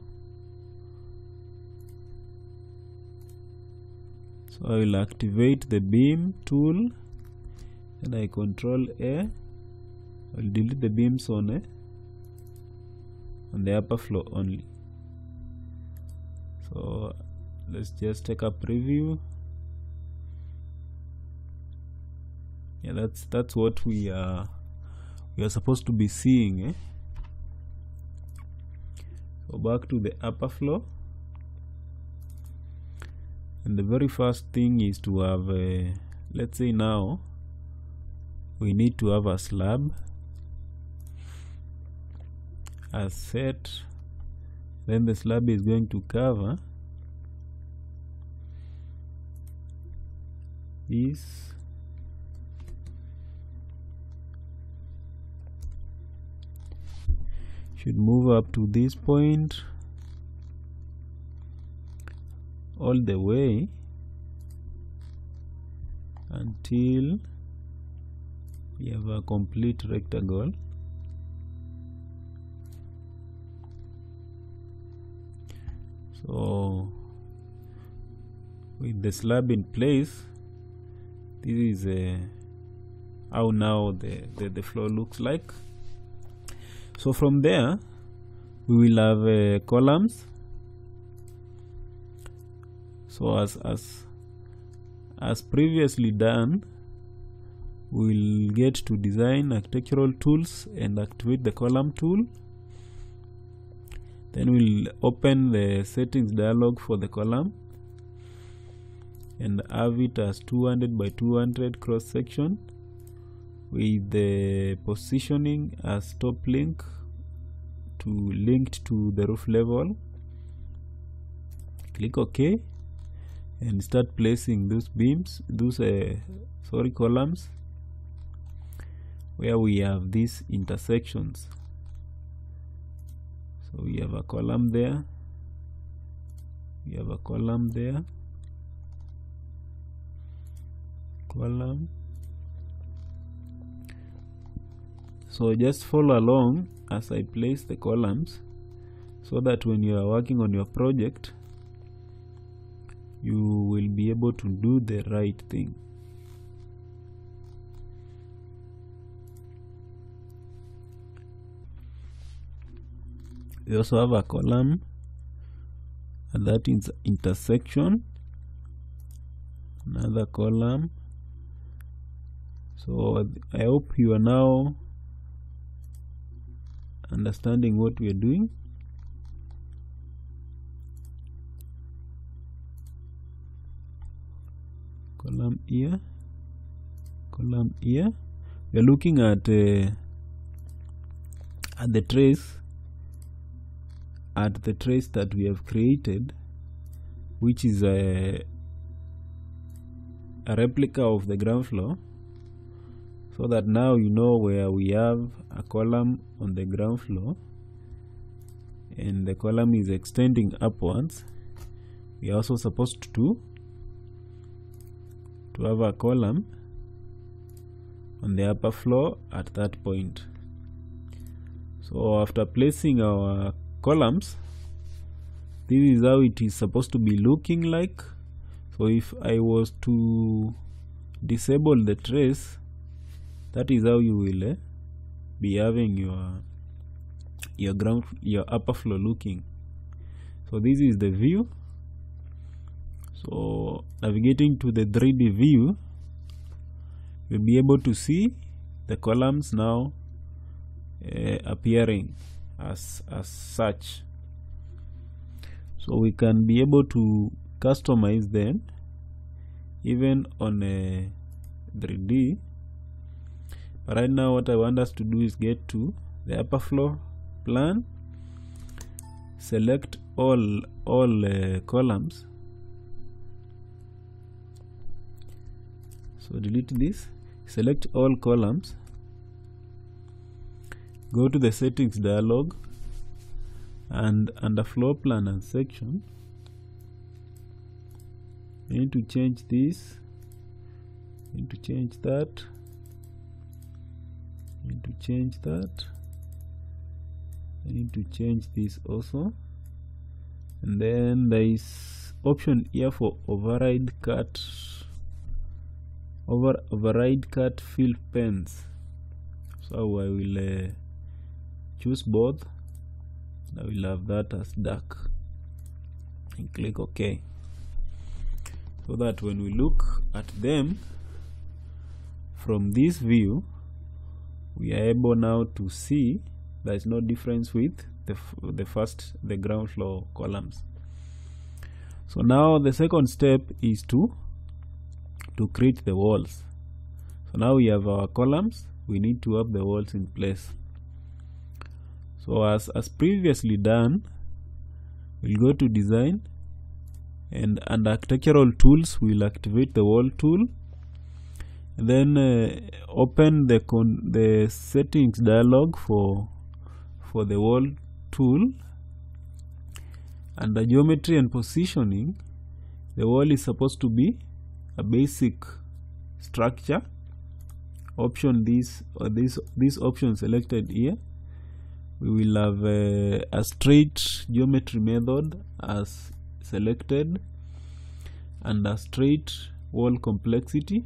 So I will activate the beam tool, and I Control A. I'll delete the beams on the upper floor only. So let's just take a preview. Yeah, that's what we are supposed to be seeing. So back to the upper floor, and the very first thing is to have let's say now we need to have a slab as set. Then the slab is going to cover this. Should move up to this point all the way until we have a complete rectangle. So with the slab in place, this is how now the floor looks like. So from there we will have columns. So as previously done, we'll get to design architectural tools and activate the column tool. Then we'll open the settings dialog for the column and have it as 200 by 200 cross section, with the positioning as top link linked to the roof level. Click OK and start placing those beams, columns where we have these intersections. So we have a column there, we have a column there, column. So just follow along as I place the columns, so that when you are working on your project, you will be able to do the right thing. We also have a column at that intersection, another column. So I hope you are now understanding what we are doing. Column here, column here. We are looking at the trace, that we have created, which is a replica of the ground floor, so that now you know where we have a column on the ground floor and the column is extending upwards. We are also supposed to have a column on the upper floor at that point. So after placing our columns, this is how it is supposed to be looking like. So if I was to disable the trace, that is how you will be having your upper floor looking. So this is the view. So navigating to the 3D view, you'll be able to see the columns now appearing as such. So we can be able to customize them even on a 3D. But right now what I want us to do is get to the upper floor plan, select all columns. So delete this, select all columns, go to the settings dialog, and under floor plan and section, we need to change this, we need to change that, we need to change that, I need to change this also. And then there is option here for override cut fill pens. So I will choose both. I will have that as dark and click OK, so that when we look at them from this view, we are able now to see there is no difference with the ground floor columns. So now the second step is to create the walls. So now we have our columns, we need to have the walls in place. So as previously done, we'll go to design, and under architectural tools we'll activate the wall tool, and then open the settings dialog for the wall tool. Under geometry and positioning, the wall is supposed to be a basic structure. Option this option selected here. We will have a straight geometry method as selected, and a straight wall complexity.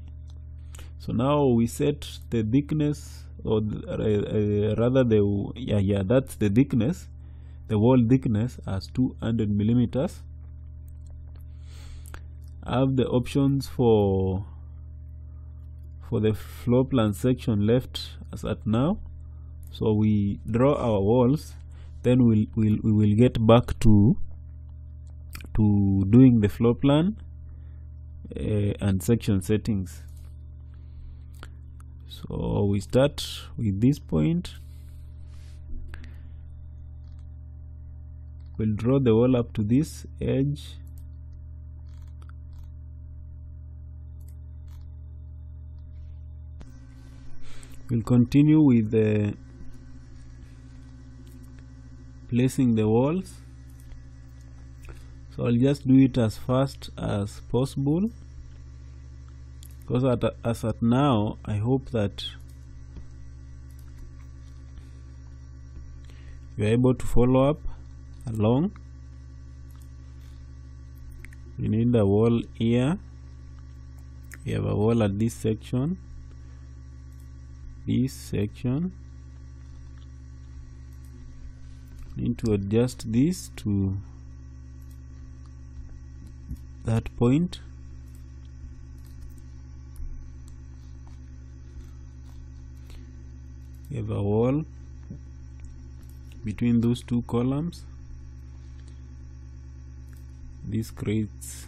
So now we set the thickness, or rather that's the thickness, the wall thickness as 200 millimeters. I have the options for the floor plan section left as at now. So we draw our walls, then we will get back to doing the floor plan and section settings. So we start with this point. We'll draw the wall up to this edge. We'll continue with placing the walls. So I'll just do it as fast as possible, because as at now I hope that you're able to follow up along. We need a wall here. We have a wall at this section, need to adjust this to that point. We have a wall between those two columns. This creates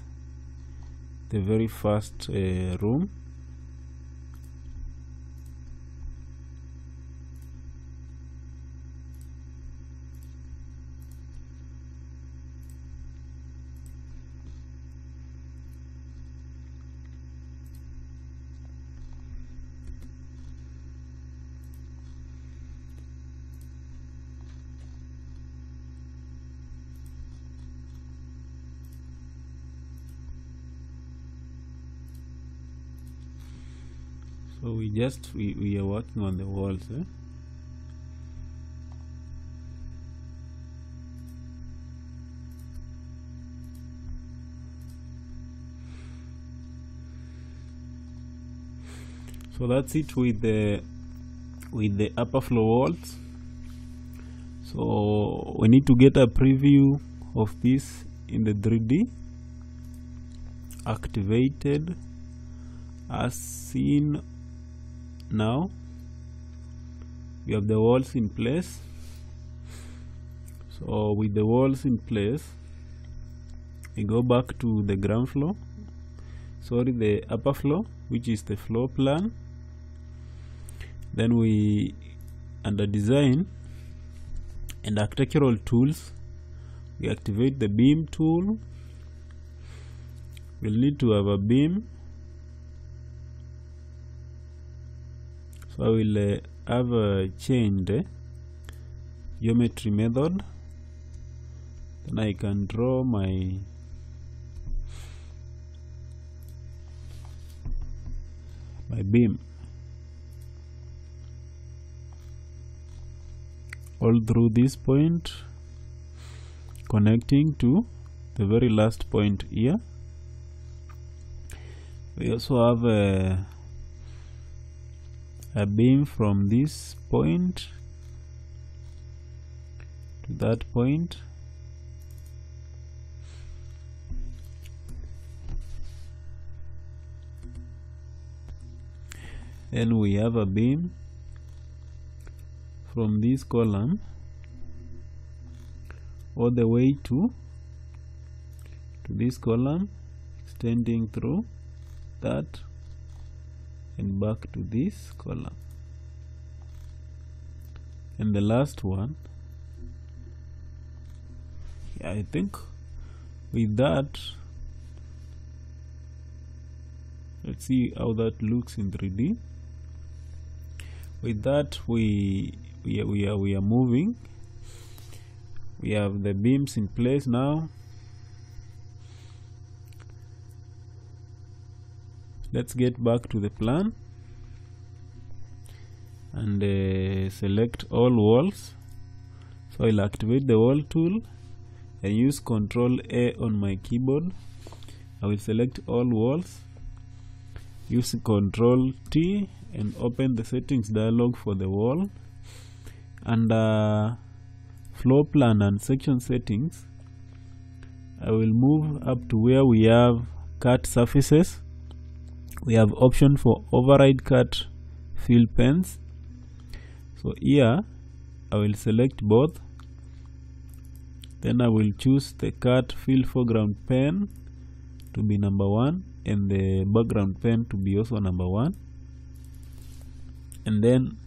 the very first room. So we are working on the walls. So that's it with the upper floor walls. So we need to get a preview of this in the 3D. Activated as seen. Now we have the walls in place. So with the walls in place, we go back to the ground floor, sorry, the upper floor, which is the floor plan. Then we, under design and architectural tools, we activate the beam tool. We'll need to have a beam. So I will have a changed geometry method. Then I can draw my beam all through this point, connecting to the very last point here. We also have a beam from this point to that point. Then we have a beam from this column all the way to this column, extending through that and back to this column. And the last one, I think with that, let's see how that looks in 3D. With that, we are moving. We have the beams in place now. Let's get back to the plan and select all walls. So I'll activate the wall tool. I use Ctrl A on my keyboard. I will select all walls. Use Ctrl T and open the settings dialog for the wall. Under floor plan and section settings, I will move up to where we have cut surfaces. We have option for override cut fill pens. So here I will select both. Then I will choose the cut fill foreground pen to be number 1 and the background pen to be also number 1. And then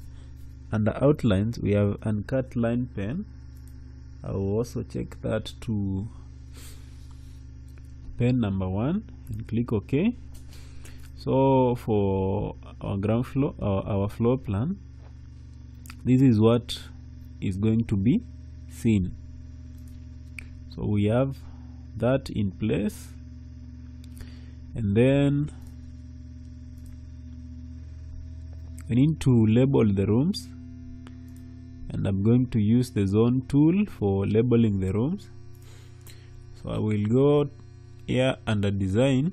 under outlines we have uncut line pen. I will also check that to pen number 1 and click OK. So for our ground floor, our floor plan, this is what is going to be seen. So we have that in place, and then we need to label the rooms, and I'm going to use the zone tool for labeling the rooms. So I will go here under design,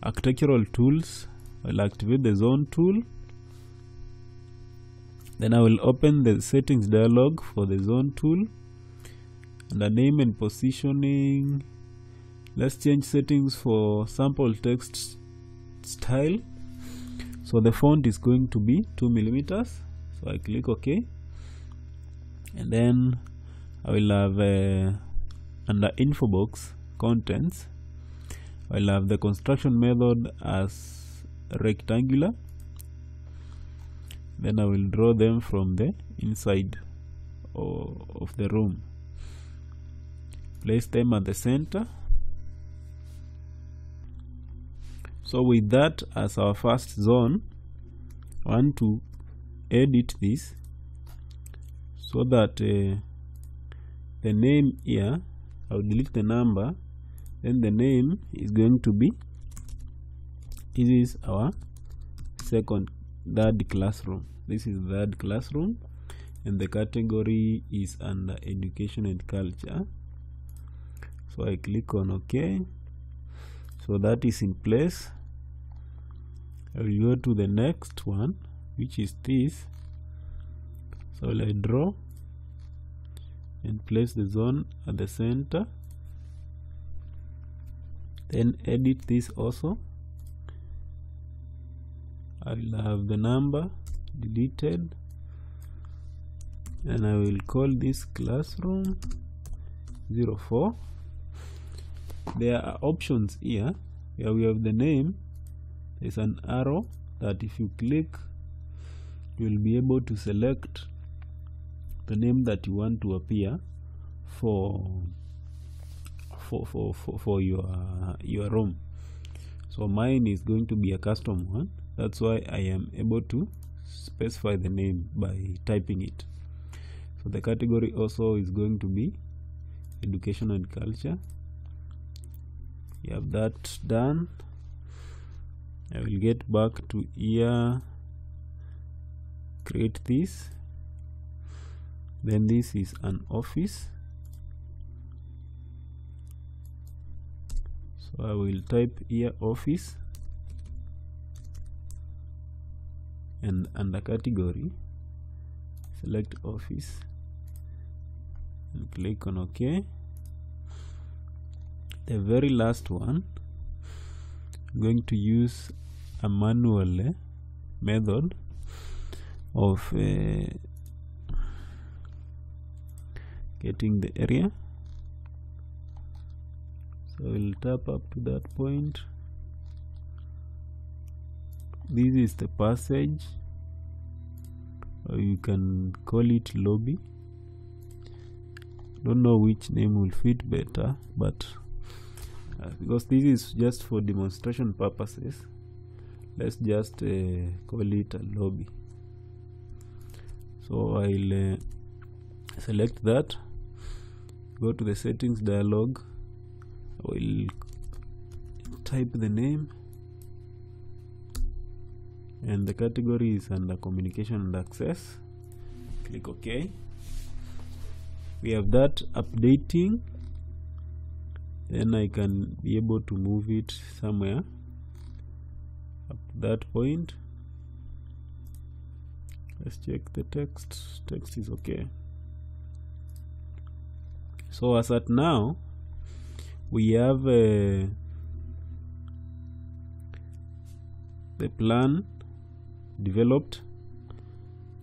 architectural tools. I'll activate the zone tool. Then I will open the settings dialog for the zone tool. Under name and positioning, let's change settings for sample text style. So the font is going to be 2 millimeters. So I click OK, and then I will have under info box contents, I will have the construction method as rectangular. Then I will draw them from the inside of the room. Place them at the center. So with that as our first zone, I want to edit this so that the name here, I'll delete the number, then the name is going to be, this is our third classroom. This is third classroom, and the category is under education and culture. So I click on OK. So that is in place. I will go to the next one, which is this. So I draw and place the zone at the center. Then edit this also. I will have the number deleted, and I will call this classroom 04. There are options here where we have the name. There's an arrow that if you click, you will be able to select the name that you want to appear for your room. So mine is going to be a custom one. That's why I am able to specify the name by typing it. So the category also is going to be education and culture. You have that done. I will get back to here, create this. Then this is an office. So I will type here office, and under category select office and click on OK. The very last one, I'm going to use a manual method of getting the area. So I will tap up to that point. This is the passage, or you can call it lobby. Don't know which name will fit better, but because this is just for demonstration purposes, let's just call it a lobby. So I'll select that, go to the settings dialog, I will type the name, and the category is under communication and access. Click OK. We have that updating. Then I can be able to move it somewhere up to that point. Let's check the text. Text is okay. So as at now, we have the plan developed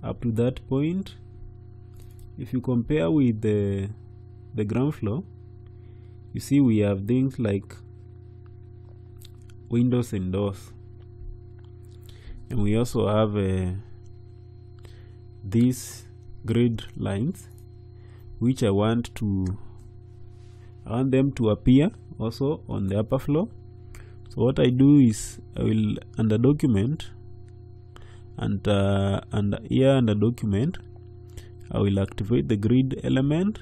up to that point. If you compare with the ground floor, you see we have things like windows and doors, and we also have these grid lines, which I want them to appear also on the upper floor. So what I do is I will under document, and under document I will activate the grid element,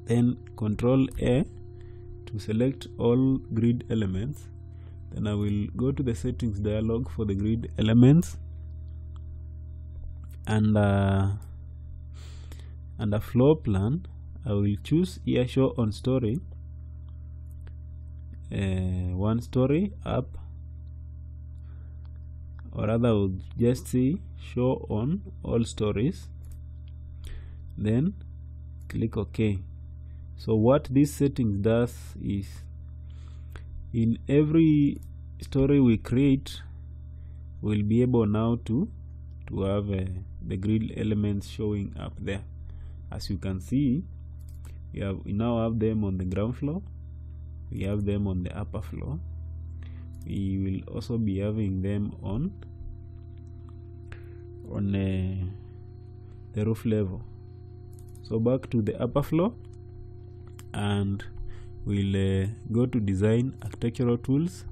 then Control A to select all grid elements. Then I will go to the settings dialog for the grid elements, and under floor plan I will choose here show on story, 1 story up, or rather we'll just say show on all stories, then click OK. So what this settings does is, in every story we create, we'll be able now to have the grid elements showing up there. As you can see, we now have them on the ground floor, we have them on the upper floor, we will also be having them on the roof level. So back to the upper floor, and we'll go to design, architectural tools,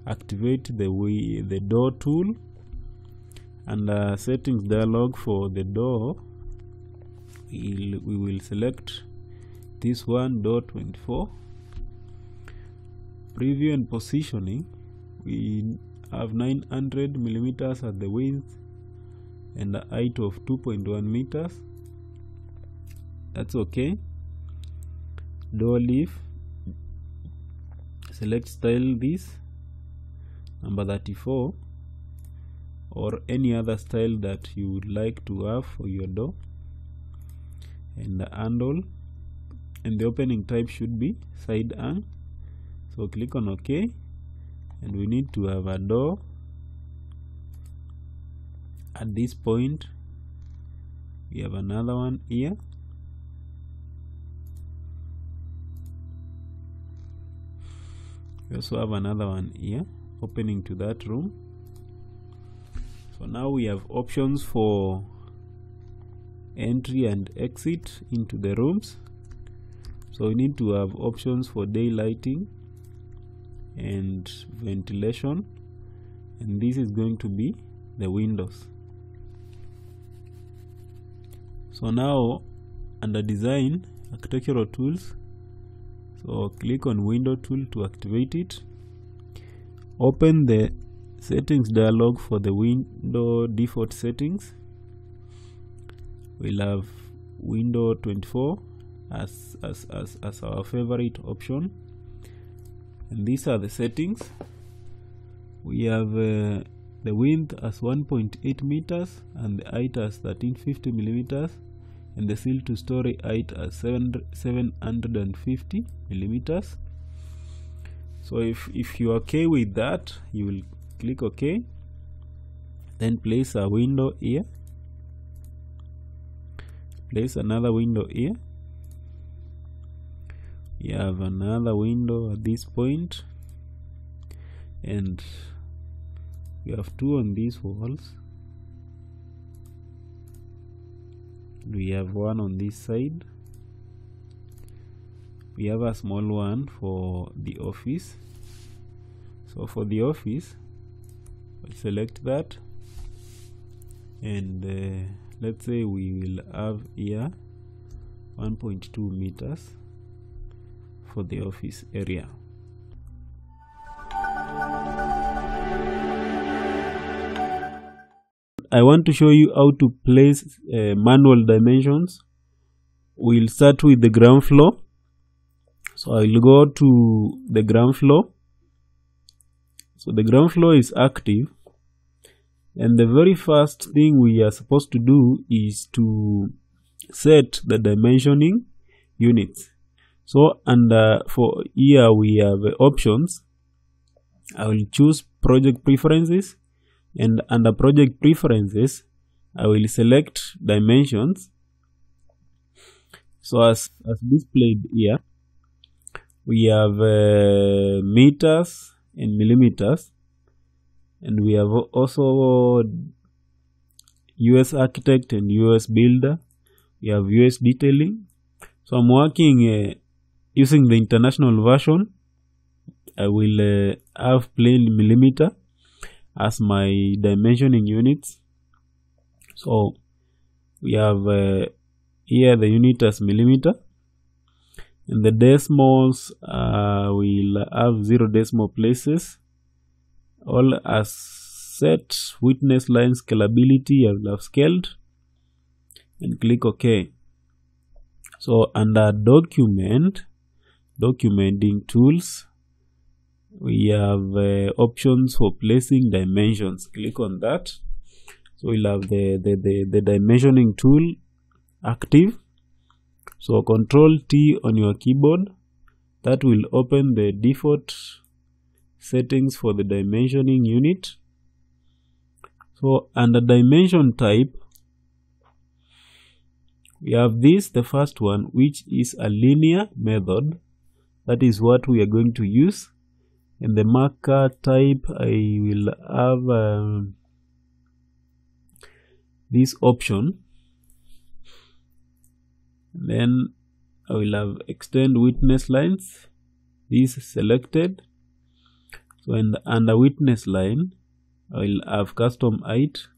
activate the door tool, and settings dialog for the door. We will select this one, door 24. Preview and positioning, we have 900 millimeters at the width and a height of 2.1 meters. That's okay. Door leaf, select style this, number 34, or any other style that you would like to have for your door. And the handle, and the opening type should be side hang. So click on OK, and we need to have a door at this point. We have another one here, we also have another one here opening to that room. So now we have options for entry and exit into the rooms. So we need to have options for daylighting and ventilation, and this is going to be the windows. So now under design, architectural tools, so click on window tool to activate it. Open the settings dialog for the window default settings. We'll have window 24 as our favorite option, and these are the settings. We have the width as 1.8 meters and the height as 1350 millimeters, and the sill to story height as 750 millimeters. So if you're okay with that, you will click OK, then place a window here, place another window here. We have another window at this point, and we have two on these walls. We have one on this side. We have a small one for the office. So for the office, we'll select that, and let's say we will have here 1.2 meters for the office area. I want to show you how to place manual dimensions. We'll start with the ground floor. So I will go to the ground floor. So the ground floor is active, and the very first thing we are supposed to do is to set the dimensioning units. So, and for here we have options. I will choose project preferences, and under project preferences I will select dimensions. So as displayed here, we have meters and millimeters, and we have also US Architect and US Builder. We have US Detailing. So I'm working using the international version. I will have plain millimeter as my dimensioning units. So we have here the unit as millimeter, and the decimals will have 0 decimal places, all as set. Witness line scalability I will have scaled, and click OK. So under documenting tools, we have options for placing dimensions. Click on that. So we'll have the dimensioning tool active. So Control T on your keyboard. That will open the default settings for the dimensioning unit. So under dimension type, we have this, the first one, which is a linear method. That is what we are going to use. In the marker type, I will have this option. Then I will have extend witness lines. This is selected. So under witness line, I will have custom height.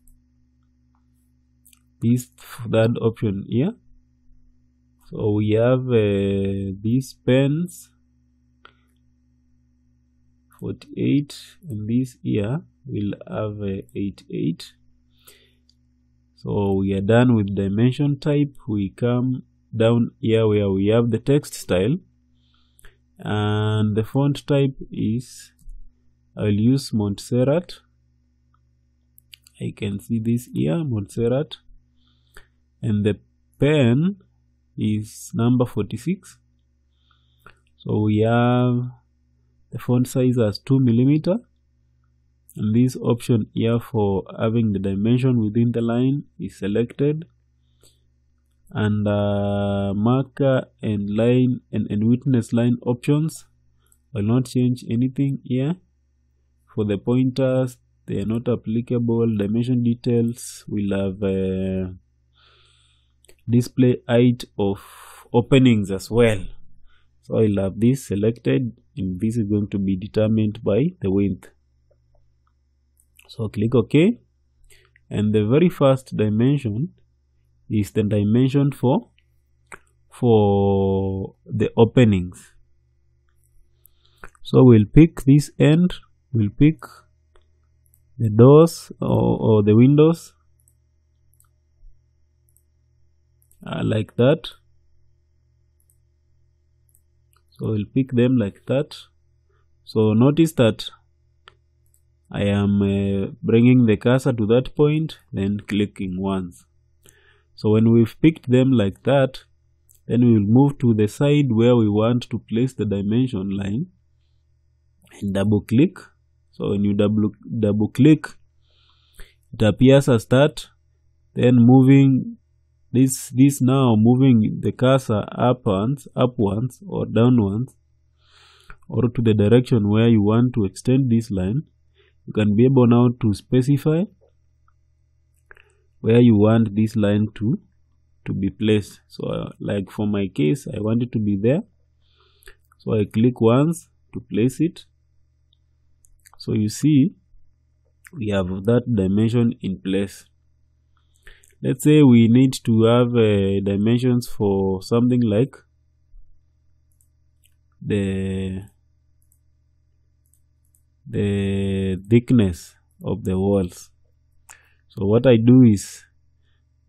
This third option here. So we have these pens 48, and this here will have 88. So we are done with dimension type. We come down here where we have the text style, and the font type is, I will use Montserrat. I can see this here, Montserrat, and the pen is number 46. So we have the font size as 2 mm, and this option here for having the dimension within the line is selected. And marker and line and witness line options, I will not change anything here. For the pointers, they are not applicable. Dimension details will have display height of openings as well. So I'll have this selected, and this is going to be determined by the width. So click OK, and the very first dimension is the dimension for the openings. So we'll pick this end, we'll pick the doors or the windows like that. So we'll pick them like that. So notice that I am bringing the cursor to that point, then clicking once. So when we've picked them like that, then we will move to the side where we want to place the dimension line and double click. So when you double click, it appears as that. Then moving this now moving the cursor upwards or downwards, or to the direction where you want to extend this line. You can be able now to specify where you want this line to be placed. So like for my case, I want it to be there. So I click once to place it. So you see, we have that dimension in place. Let's say we need to have dimensions for something like the thickness of the walls. So what I do is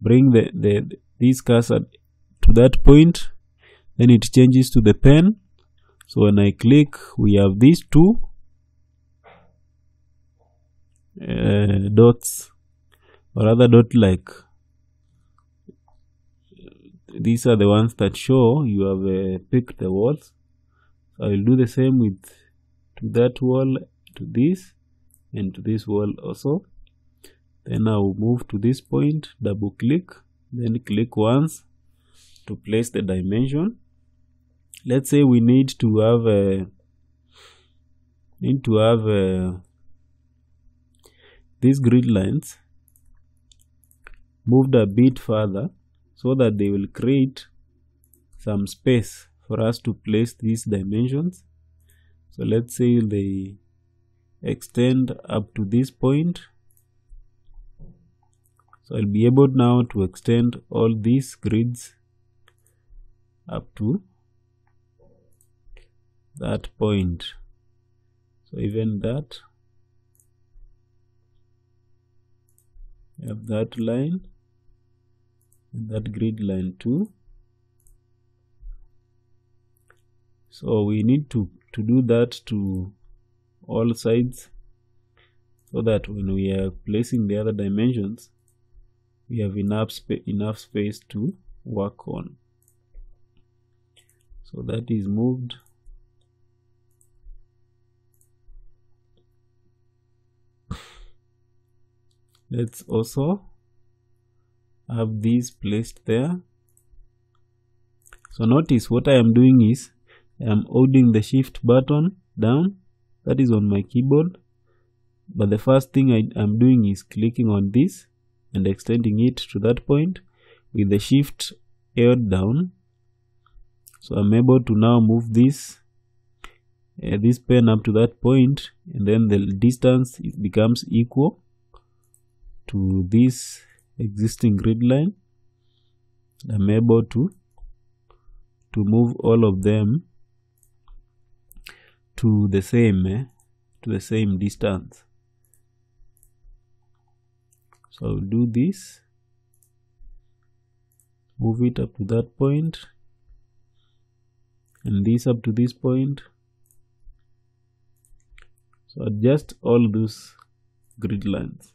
bring this cursor to that point, then it changes to the pen. So when I click, we have these two dots, or other dot like. These are the ones that show you have picked the walls. So I will do the same with to that wall, to this, and to this wall also. Then I will move to this point, double click, then click once to place the dimension. Let's say we need to have these grid lines moved a bit further, so that they will create some space for us to place these dimensions. So let's say they extend up to this point. So I'll be able now to extend all these grids up to that point. So even that, we have that line and that grid line too. So we need to do that to all sides, so that when we are placing the other dimensions, we have enough space to work on. So that is moved. Let's also have these placed there. So notice what I am doing is I am holding the shift button down, that is on my keyboard, but the first thing I am doing is clicking on this and extending it to that point with the shift held down. So I'm able to now move this pen up to that point, and then the distance becomes equal to this existing grid line. I'm able to move all of them to the same distance. So I'll do this, move it up to that point, and this up to this point. So adjust all those grid lines.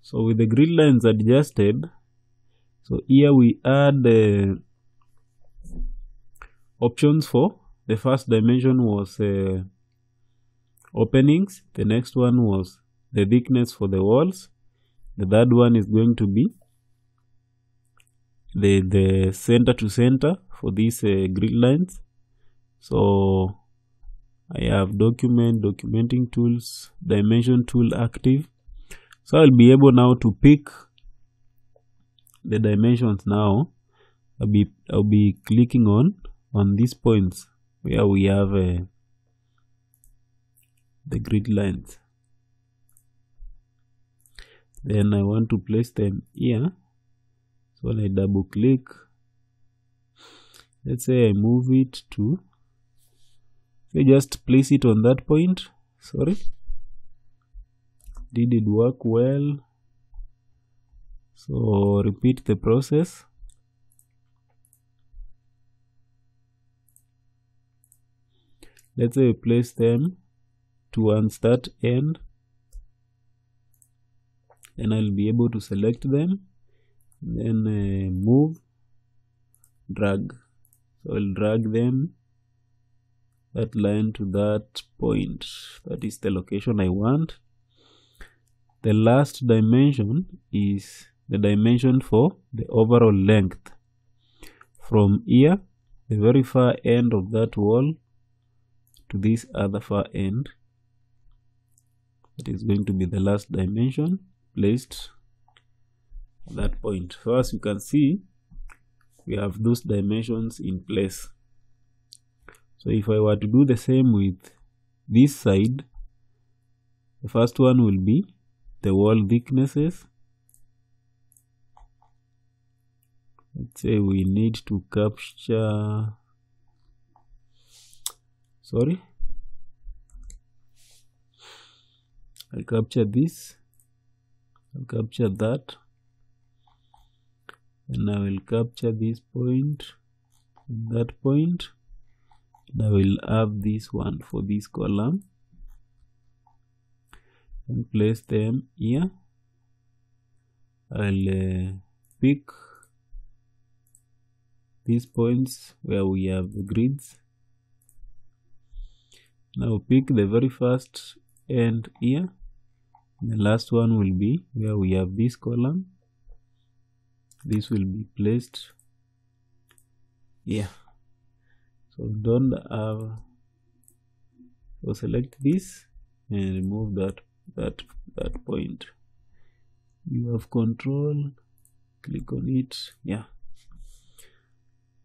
So with the grid lines adjusted, so here we add options for the first dimension was openings, the next one was the thickness for the walls, the third one is going to be the center to center for these grid lines. So I have documenting tools, dimension tool active. So I'll be able now to pick the dimensions now. I'll be clicking on these points where we have the grid lines. Then I want to place them here. So when I double click, let's say I move it to, so just place it on that point. Sorry, did it work well? So repeat the process. Let's say we place them towards that end, and I'll be able to select them, then move, drag. So I'll drag them that line to that point. That is the location I want. The last dimension is the dimension for the overall length from here, the very far end of that wall, to this other far end. That is going to be the last dimension placed at that point. So as you can see, we have those dimensions in place. So if I were to do the same with this side, the first one will be the wall thicknesses. Let's say we need to capture, sorry, I'll capture this, I'll capture that, and I will capture this point and that point, and I will have this one for this column and place them here. I'll pick these points where we have the grids. Now pick the very first end here. The last one will be where we have this column. This will be placed here. So don't have, so select this and remove that point. You have control, click on it. Yeah.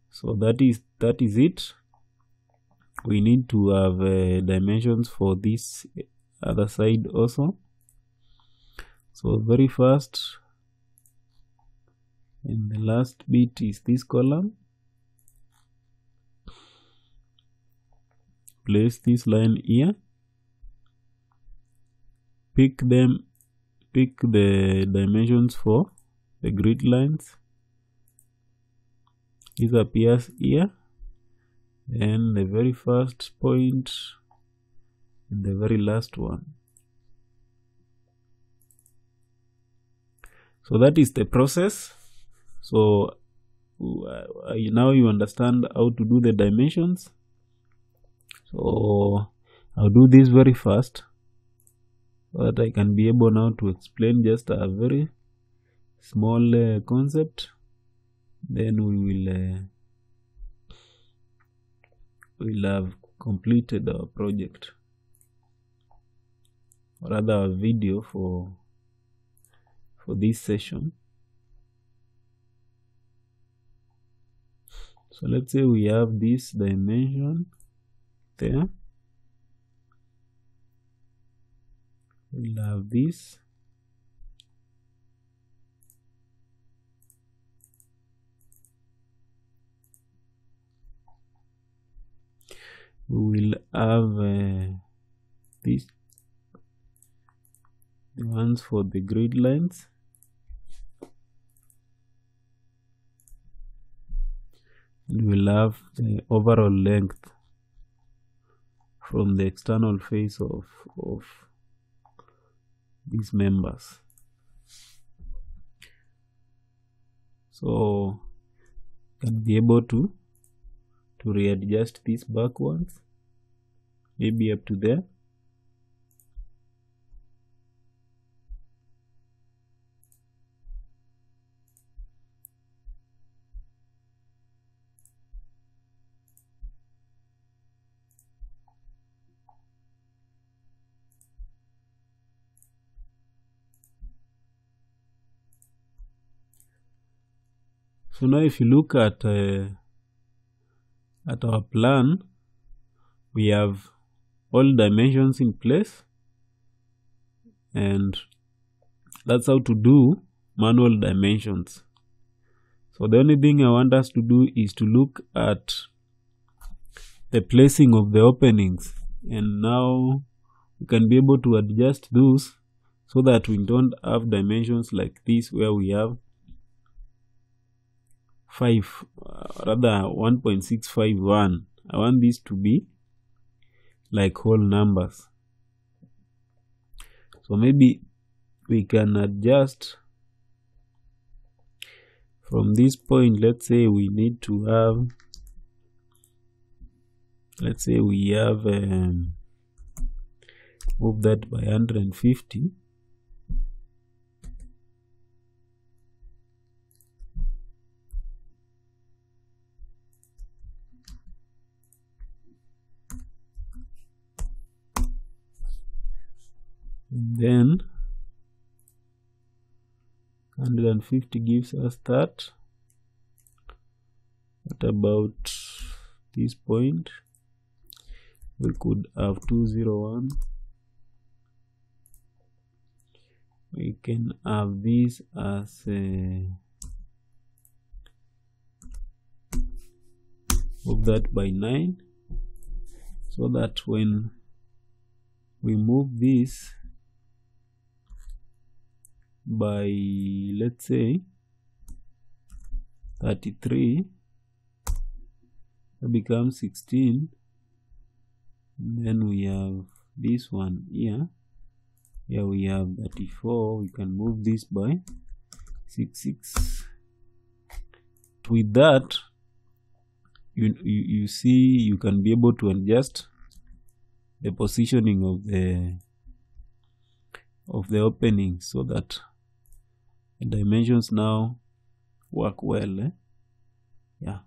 So that is it. We need to have dimensions for this other side also. So very first and the last bit is this column. Place this line here. Pick the dimensions for the grid lines. This appears here, and the very first point and the very last one. So that is the process. So now you understand how to do the dimensions. So I'll do this very fast so that I can be able now to explain just a very small concept. Then we will have completed our project, or rather our video for this session. So let's say we have this dimension there. We'll have this. We will have this, the ones for the grid lines. And we'll have the overall length from the external face of these members. So can be able to readjust these back ones, maybe up to there. So now if you look at our plan, we have all dimensions in place, and that's how to do manual dimensions. So the only thing I want us to do is to look at the placing of the openings, and now we can be able to adjust those so that we don't have dimensions like this where we have 1.651. I want this to be like whole numbers. So maybe we can adjust from this point. Let's say we need to have, let's say we have move that by 150. Then 150 gives us that. What about this point? We could have 201. We can have this as move that by 9, so that when we move this by, let's say, 33, it becomes 16. Then we have this one here. Here we have 34. We can move this by 66. With that, you see, you can be able to adjust the positioning of the opening so that the dimensions now work well. Yeah.